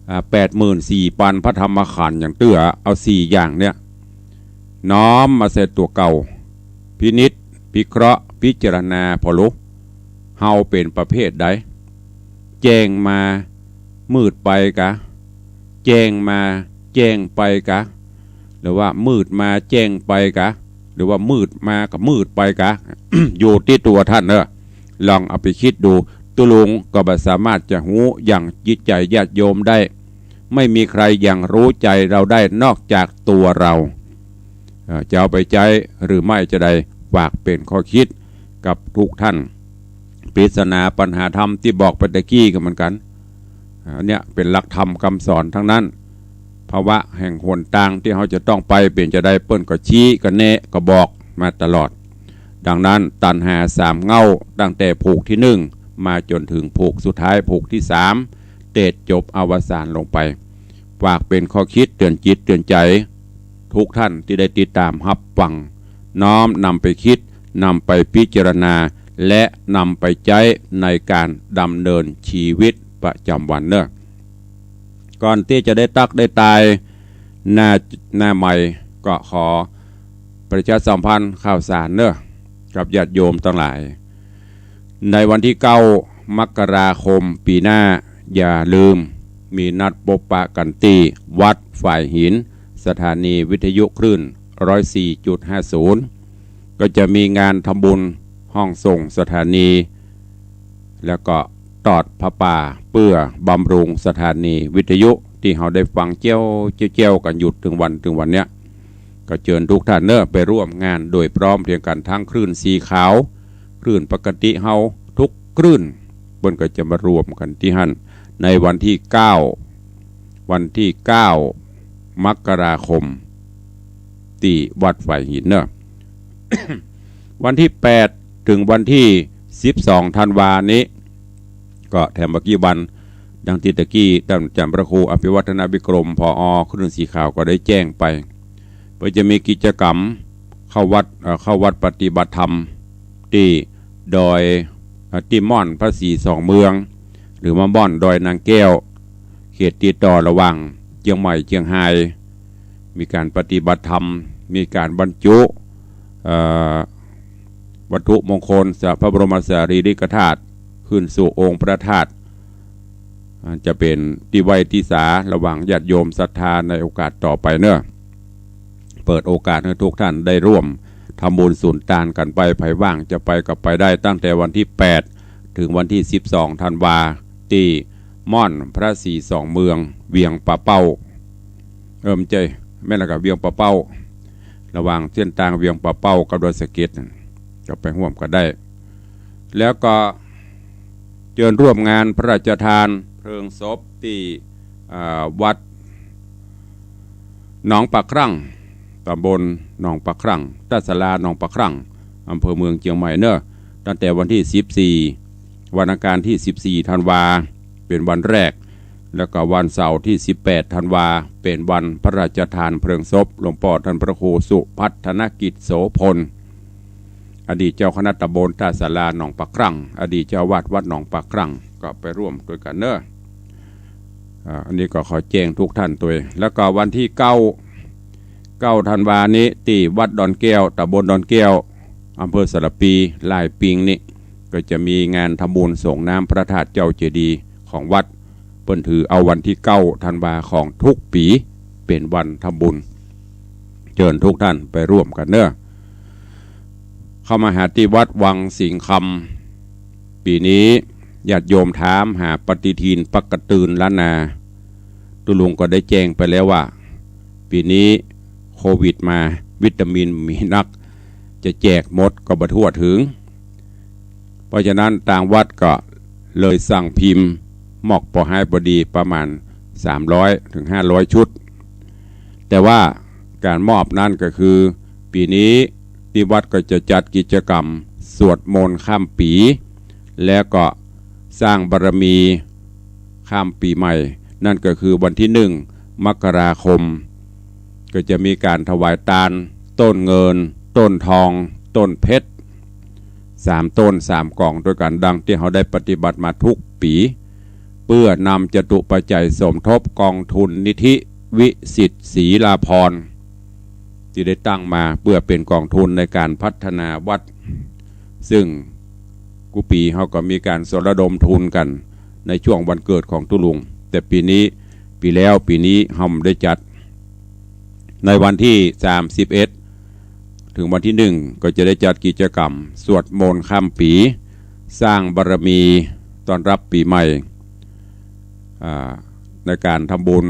84,000 ปันพระธรรมขันธ์อย่างเตื้อเอา4อย่างเนี่ยน้อมมาใส่ตัวเก่าพินิจพิเคราะห์พิจารณาพอรู้เฮาเป็นประเภทใดแจ้งมามืดไปกะแจ้งมาแจ้งไปกะหรือว่ามืดมาแจ้งไปกะหรือว่ามืดมากับมืดไปกะ อยู่ที่ตัวท่านเนอะลองเอาไปคิดดูตุลุงก็บ่สามารถจะหูอย่างจิตใจญาติโยมได้ไม่มีใครอย่างรู้ใจเราได้นอกจากตัวเราจะเอาไปใจหรือไม่จะได้ฝากเป็นข้อคิดกับทุกท่านปริศนาปัญหาธรรมที่บอกไปตะกี้กันเหมือนกันเนี่ยเป็นหลักธรรมคำสอนทั้งนั้นภาวะแห่งหนทางที่เขาจะต้องไปเปลี่ยนจะได้เปิ้นก็ชี้ก็แนะก็บอกมาตลอดดังนั้นตัณหา3เง่าตั้งแต่ผูกที่1มาจนถึงผูกสุดท้ายผูกที่3เตจจบอวสานลงไปฝากเป็นข้อคิดเตือนจิตเตือนใจทุกท่านที่ได้ติดตามรับฟังน้อมนำไปคิดนำไปพิจารณาและนำไปใช้ในการดำเนินชีวิตประจำวันเนอะก่อนที่จะได้ตักได้ตายหน้าใหม่ก็ขอประชาสัมพันธ์ข่าวสารเนอะกับญาติโยมทั้งหลายในวันที่9 มกราคมปีหน้าอย่าลืมมีนัดพบปะกันที่วัดฝ่ายหินสถานีวิทยุคลื่น 104.50 ก็จะมีงานทำบุญห้องส่งสถานีแล้วก็ตอดพระป่าเพื่อบำรุงสถานีวิทยุที่เราได้ฟังเจ้ากันหยุดถึงวันเนี้ยก็เชิญทุกท่านเนอะไปร่วมงานโดยพร้อมเพรียงกันทั้งคลื่นสีขาวคลื่นปกติเฮาทุกคลื่นบนก็จะมารวมกันที่หั่นในวันที่9 มกราคมที่วัดฝ่ายหินเนอะ วันที่8ถึงวันที่12 ธันวานี้ก็แถมเมื่อกี้วันดังที่ตะกี้ท่านอาจารย์พระครูอภิวัฒนาวิกรมผอ.คลื่นสีขาวก็ได้แจ้งไปเพื่อจะมีกิจกรรมเข้าวัดปฏิบัติธรรมที่ดอยที่ม่อนพระศรีสองเมืองหรือมาบ่อนดอยนางแก้วเขตติดต่อระหว่างเชียงใหม่เชียงรายมีการปฏิบัติธรรมมีการบรรจุวัตถุมงคลพระบรมสารีริกธาตุขึ้นสู่องค์พระธาตุจะเป็นที่ไว้ที่สาระหว่างญาติโยมศรัทธาในโอกาสต่อไปเนอะเปิดโอกาสให้ทุกท่านได้ร่วมทำบุญสุนทานกันไปไผว่างจะไปกับไปได้ตั้งแต่วันที่8ถึงวันที่12 ธันวาที่ม่อนพระศรีสองเมืองเวียงป่าเป้าใจแม่ละกับเวียงป่าเป้าระหว่างเส้นทางเวียงป่าเป้ากับดอยสะเก็ดก็ไปร่วมกันได้แล้วก็เชิญร่วมงานพระราชทานเพลิงศพที่วัดหนองปากครั่งตำบลหนองปากครั่งตัศลาหนองปากครั่งอำเภอเมืองเชียงใหม่เนอะตั้งแต่วันที่14วันอังคารที่14 ธันวาเป็นวันแรกแล้วก็วันเสาร์ที่18 ธันวาเป็นวันพระราชทานเพลิงศพหลวงพ่อท่านพระครูสุพัฒนกิจโสพลอดีตเจ้าคณะตำบลตัศลาหนองปากครั่งอดีตเจ้าวาดวัดหนองปากครั่งก็ไปร่วมด้วยกันเนอะอันนี้ก็ขอแจ้งทุกท่านตัวแล้วก็วันที่9 ธันวานี้ที่วัดดอนแก้วตำบลดอนแก้วอำเภอสระปีลายปิงนี่ก็จะมีงานทำบุญส่งน้ำพระธาตุเจ้าเจดีย์ของวัดเปิ้นถือเอาวันที่9 ธันวาของทุกปีเป็นวันทำบุญเชิญทุกท่านไปร่วมกันเนอะเข้ามาหาที่วัดวังสิงคำปีนี้ญาติโยมถามหาปฏิทินปกตืนล้านนาตุลุงก็ได้แจ้งไปแล้วว่าปีนี้โควิดมาวิตามินมีนักจะแจกหมดก็บ่ทั่วถึงเพราะฉะนั้นต่างวัดก็เลยสั่งพิมพ์หมอกปอให้บดีประมาณ300 ถึง 500 ชุดแต่ว่าการมอบนั่นก็คือปีนี้ที่วัดก็จะจัดกิจกรรมสวดมนต์ข้ามปีแล้วก็สร้างบารมีข้ามปีใหม่นั่นก็คือวันที่1 มกราคมก็จะมีการถวายทานต้นเงินต้นทองต้นเพชร3 ต้น 3 กล่องด้วยกันดังที่เขาได้ปฏิบัติมาทุกปี เพื่อนำจตุปัจจัยสมทบกองทุนนิธิวิสิทธิศรีลาภรณ์ที่ได้ตั้งมาเพื่อเป็นกองทุนในการพัฒนาวัดซึ่งกุปีเขาก็มีการสระดมทุนกันในช่วงวันเกิดของตุลุงแต่ปีนี้ปีนี้เราได้จัดในวันที่31ถึงวันที่1ก็จะได้จัดกิจกรรมสวดมนต์ข้ามปีสร้างบารมีต้อนรับปีใหม่ในการทำบุญ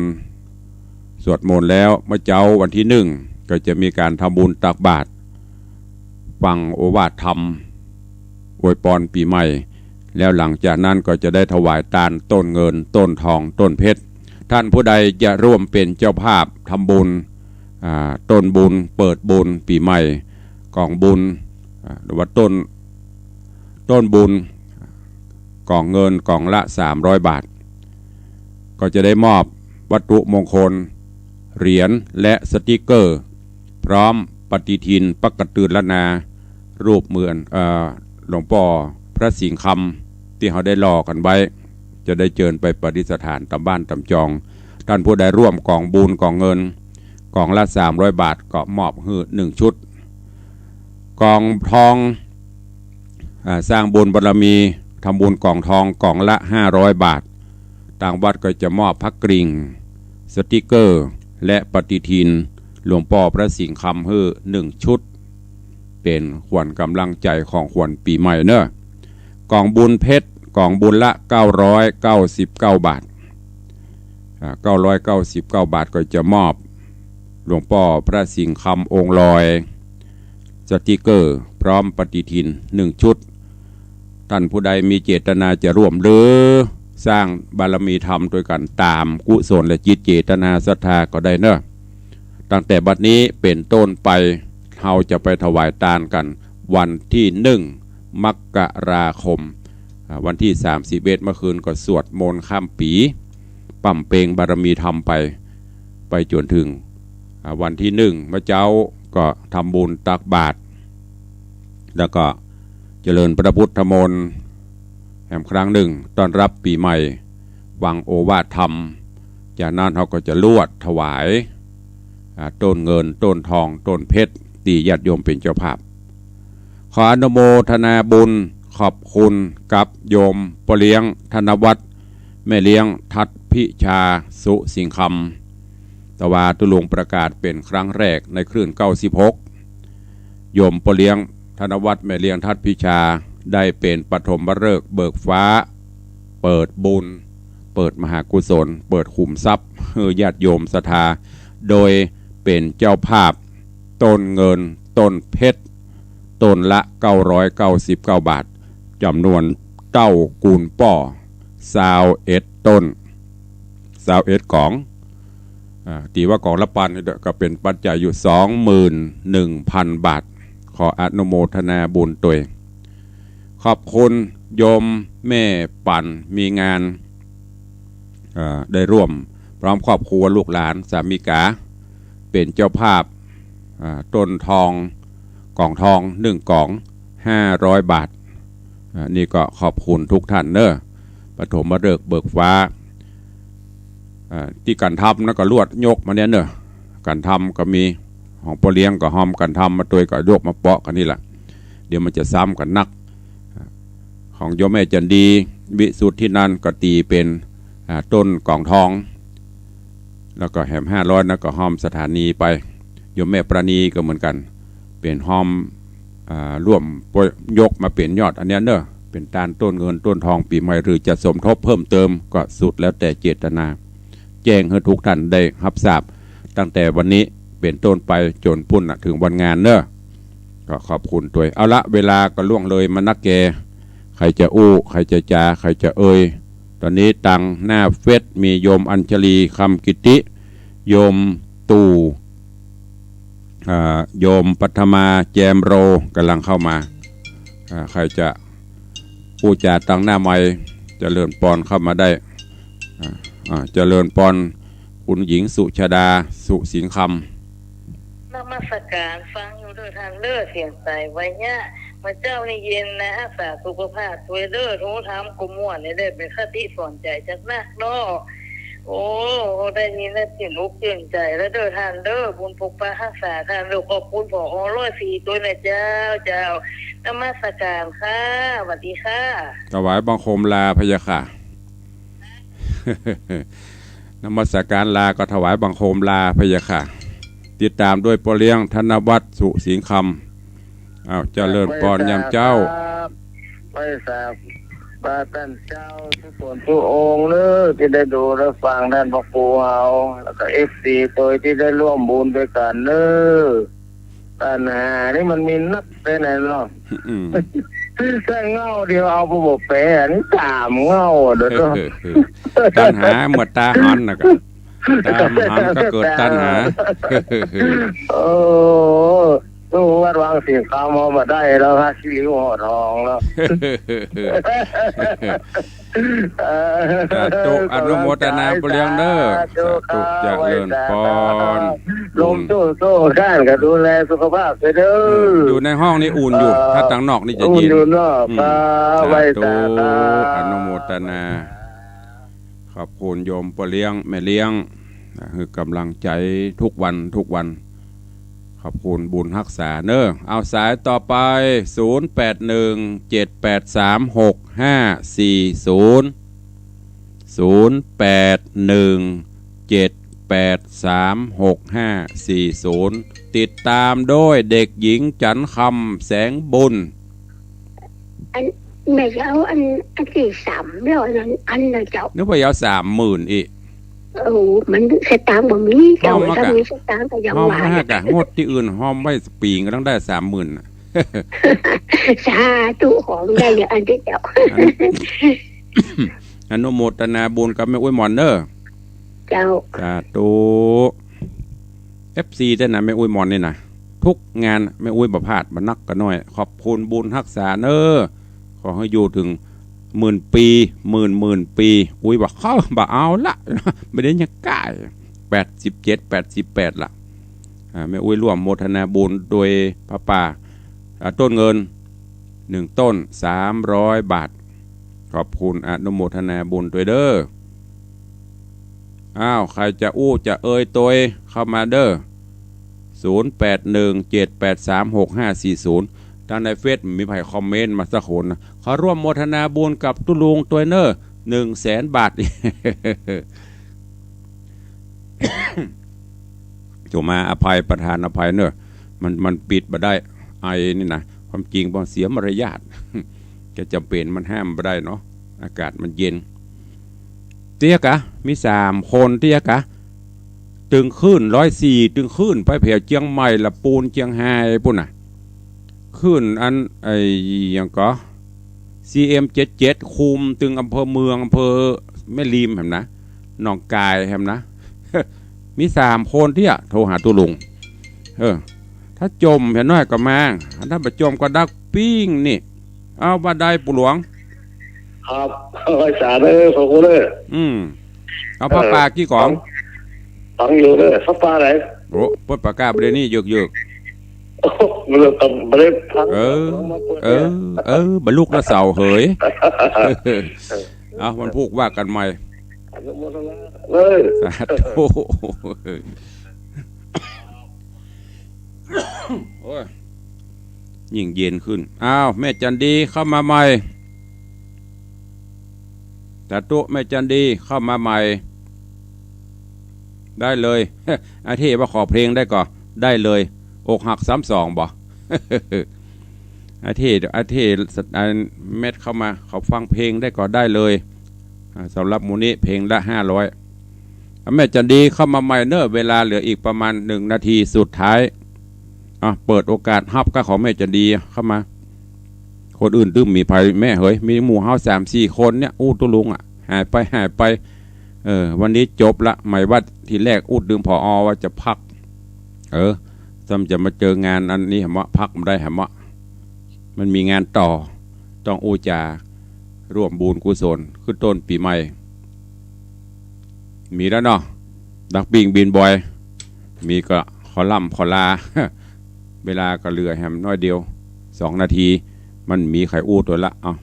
สวดมนต์แล้วเมื่อเจ้าวันที่1ก็จะมีการทำบุญตักบาตรฟังโอวาทธรรมอวยพรปีใหม่แล้วหลังจากนั้นก็จะได้ถวายทานต้นเงินต้นทองต้นเพชรท่านผู้ใดจะร่วมเป็นเจ้าภาพทำบุญต้นบุญเปิดบุญปีใหม่กองบุญหรือว่าต้นบุญกองเงินกองละ300 บาทก็จะได้มอบวัตถุมงคลเหรียญและสติกเกอร์พร้อมปฏิทินปกตืนละนารูปเหมือนหลวงพ่อพระสิงห์คำที่เขาได้รอกันไว้จะได้เจิญไปประดิษฐานตามบ้านตามจองท่านผู้ใดร่วมกองบุญกองเงินกองละ300 บาทก็มอบให้1 ชุดกองทองสร้างบุญบารมีทำบุญกองทองกองละ500 บาทต่างวัดก็จะมอบพระกริ่งสติกเกอร์และปฏิทินหลวงพ่อพระสิงห์คำให้1 ชุดเป็นขวัญกำลังใจของขวัญปีใหม่เนอะกองบุญเพชรกองบุญละ999 บาท999 บาทก็จะมอบหลวงพ่อพระสิงห์คำองค์ลอยสติกเกอร์พร้อมปฏิทิน1 ชุดท่านผู้ใดมีเจตนาจะร่วมหรือสร้างบารมีธรรมด้วยกันตามกุศลและจิตเจตนาศรัทธาก็ได้เนอะตั้งแต่บัดนี้เป็นต้นไปเราจะไปถวายทานกันวันที่1 มกราคมวันที่31เมื่อคืนก็สวดมนต์ข้ามปีปั่มเปงบารมีธรรมไปจนถึงวันที่1เมื่อเจ้าก็ทำบุญตักบาตรแล้วก็เจริญพระพุทธมนต์แห่งครั้งหนึ่งต้อนรับปีใหม่วังโอวาทธรรมจากนั้นเขาก็จะลวดถวายต้นเงินต้นทองต้นเพชรตีญาติโยมเป็นเจ้าภาพขออนุโมทนาบุญขอบคุณกับโยมปเลี้ยงธนวัฒน์แม่เลี้ยงทัดพิชาสุสิงคำตวาตุลุงประกาศเป็นครั้งแรกในคลื่น96โยมปเลี้ยงธนวัฒน์แม่เลี้ยงทัดพิชาได้เป็นปฐมฤกษ์เบิกฟ้าเปิดบุญเปิดมหากุศลเปิดขุมทรัพย์ให้ญาติโยมศรัทธาโดยเป็นเจ้าภาพต้นเงินต้นเพชรต้นละ999 บาทจำนวน9 กูลป้อ21 ต้น21 กล่องตีว่ากล่องละปันก็เป็นปัจจัยอยู่ 21,000 บาทขออนุโมทนาบุญตัวขอบคุณโยมแม่ปั่นมีงานได้ร่วมพร้อมครอบครัวลูกหลานสามีกาเป็นเจ้าภาพต้นทองกล่องทอง1 กล่อง500 บาทนี่ก็ขอบคุณทุกท่านเนอะปฐมฤกษ์เบิกฟ้าที่กันทำนะก็ลวดยกมาเนี่ยเนอะกันทำก็มีของพ่อเลี้ยงก็หอมกันทำมาตัวก็ยกมาเปาะกันนี่แหละเดี๋ยวมันจะซ้ำกันนักของโยมแม่จันดีวิสุทธินันก็ตีเป็นต้นกล่องทองแล้วก็แหม500นะก็หอมสถานีไปโยมแม่ประณีก็เหมือนกันเป็นหอมร่วมยกมาเป็นยอดอันนี้เนอะเป็นตาลต้นเงินต้นทองปีใหม่หรือจะสมทบเพิ่มเติมก็สุดแล้วแต่เจตนาแจ้งให้ทุกท่านได้รับทราบตั้งแต่วันนี้เป็นต้นไปจนพุ่นถึงวันงานเนอะก็ขอบคุณตัวเอาละเวลาก็ล่วงเลยมานักแกใครจะอู้ใครจะจาใครจะเอ่ยตอนนี้ตังหน้าเฟซมีโยมอัญชลีคำกิติโยมตู่โยมปัทมาแจมโรกำลังเข้ามาใครจะผู้จาตังหน้าไม้เจริญปอนเข้ามาได้เจริญปอนคุณหญิงสุชาดาสุสิงคำ นมัสการฟังอยู่ด้วยทางเลือเสียงใสไว้เนี่ย มาเจ้านี่เย็นนะรักษาสุขภาพตัวเด้อโทรถามกุม่วนเนี่ยได้เป็นคติสอนใจจากนักเนาะโอ้ได้ยินแล้วตื่นอกตื่นใจแล้วเด้อท่านเด้อบุญปกปักรักษาท่านลูกขอบคุณผอ104ตัวนะเจ้านมัสการค่ะสวัสดีค่ะถวายบังคมลาพะยะค่ะ นมัสการลาก็ถวายบังคมลาพะยะค่ะติดตามด้วยปอเลี้ยงธนวัฒน์สุสิงห์คำเจริญปอนยามเจ้าไม่ทราบพระท่านเจ้าทุกคนทุกองค์เนอะที่ได้ดูและฟังท่านพระครูเฮาแล้วก็FCตัวที่ได้ร่วมบุญด้วยกันเนอะปัญหานี่มันมีนักไปไหนเนาะแค่เงาเดียวเอาผู้บกแปรนี่3เงาเด้อตัณหาหมดตาหันนะก็ตาหันก็เกิดตัณหาโอ้ตู้วัดวางสิ่งคำเอามาได้แล้วฮะชีวิตหัวทองแล้วตุกอนุโมทนาบุญเลี้ยงเด้อตุกจะเลื่อนปอนลมโซ่ข้านก็ดูแลสุขภาพไปเด้ออยู่ในห้องนี่อุ่นอยู่ถ้าต่างนอกนี่จะเย็นอยู่นอกไว้ตาอนุโมทนาขอบคุณโยมปเลี้ยงแม่เลี้ยงคือกำลังใจทุกวันขอบคุณบุญรักษาเนอะเอาสายต่อไป0817836540ติดตามโดยเด็กหญิงจันคำแสงบุญอันแม่เอาอันที่300นั้นอันน่ะเจ้านึกว่าเอา30,000อีกโอ้มันสตางค์บ่มีเจ้าถ้ามีสตางค์ก็ยังว่าห้องดที่อื่นห้องไว้ปีก็ต้องได้30,000สาธุของได้อย่างอันที่เจ้าอนุโมทนาบุญกับแม่อุ้ยหมอนเนอร์เจ้าสาธุ FC แต่นะแม่อุ้ยหมอนนี่นะทุกงานแม่อุ้ยบ่พลาดบ่นักก็น้อยขอบคุณบุญรักษาเนอร์ขอให้อยู่ถึง10,000 ปีหมื่นปีอุ้ยบอกเข้าบ่เอาละไม่ได้ยังกาย87 88ละแม่อุ้ยร่วมโมทนาบุญโดยพระป่าต้นเงิน1ต้น300 บาทขอบคุณอนุโมทนาบุญด้วยเด้อใครจะจะเอ่ยตัวเข้ามาเด้อ0817836540ทางในเฟซมีไผ่คอมเมนต์มาสักคนนะขอร่วมโมทนาบุญกับตุลุงตัวเนอร์100,000 บาทถูกมาอภัยประทานอภัยเนอะมันปิดมาได้ไอนี่นะความจริงบางเสียมารยาทจะจำเป็นมันห้ามไม่ได้เนาะอากาศมันเย็นเตี้ยกะมี3 คนเตี้ยกะตึงขึ้น104ตึงขึ้นไปแผ่วเจียงใหม่ละปูนเจียงไฮ้ปุ่นน่ะขึ้นอันอย่างก็ CM77 คุมตึงอำเภอเมืองอำเภอแม่ริมแหมนะหนองกายแหมนะมี3 คนที่โทรหาตุลุงถ้าจมเห็นน้อยก็มาถ้าบ่จมก็ดักปิ้งนี่เอาบ่ได้ปู่หลวงครับสาธุขอบคุณเด้อเอาผ้าป่ากี่ของฟังอยู่เด้อผ้าป่าไหนโอ้ปดปากกาบ่ได้นี่เยอะมันก็บ่ได้พังบรรลุละเสาเหยมันพูกว่ากันใหม่สาธุยิ่งเย็นขึ้นแม่จันดีเข้ามาใหม่สาธุแม่จันดีเข้ามาใหม่ได้เลยอาเทว่าขอเพลงได้ก่อนได้เลยอกหัก32บ่อาเทเม็ดเข้ามาเขาฟังเพลงได้ก็ได้เลยสำหรับมูนี้เพลงละ500แม่จันดีเข้ามาใหม่เนอะเวลาเหลืออีกประมาณ1 นาทีสุดท้ายเปิดโอกาสฮับก็ของแม่จันดีเข้ามาคนอื่นตึ้มมีภัยแม่เฮ้ยมีหมู่เฮา3-4 คนเนี่ยตุลุงหายไปวันนี้จบละหมายว่าทีแรกดื่มผอว่าจะพักซ้ำจะมาเจองานอันนี้เหรอพักไม่ได้เหรอมันมีงานต่อต้องจาร่วมบุญกุศลขึ้นต้นปีใหม่มีแล้วเนาะดักบิงบินบอยมีก็ขอล่ำขอลาเวลาก็เหลือแฮมน้อยเดียว2 นาที มันมีไข่อู้ตัวละเอา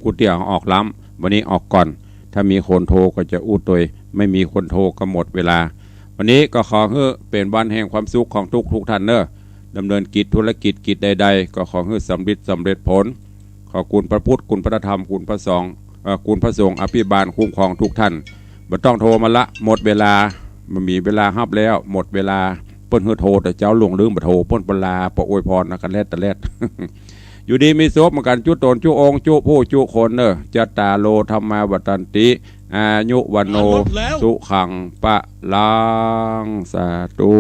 กูเตี่ยออกล้ำวันนี้ออกก่อนถ้ามีคนโทรก็จะอู้ตัวไม่มีคนโทรก็หมดเวลาวันนี้ก็ขอให้เป็นวันแห่งความสุขของทุกท่านเนอะดำเนินกิจธุรกิจใดๆก็ขอให้สำเร็จผลขอคุณพระพุทธคุณพระธรรมคุณพระสงฆ์คุณพระสงฆ์อภิบาลคุ้มครองทุกท่านไม่ต้องโทรมาละหมดเวลามันมีเวลาฮับแล้วหมดเวลาเปิ้นเฮือโทรแต่เจ้าหลงลืมบ่โทรเปิ้นเวลาปะอวยพรนะกันแลดตะแลด อยู่ดีมีโสมเหมือนกันจุตนจุองจุผู้จุคนเนอะจัตตาโลธรรมาวัตันติอายุวันโนสุขังปะลังสาธุ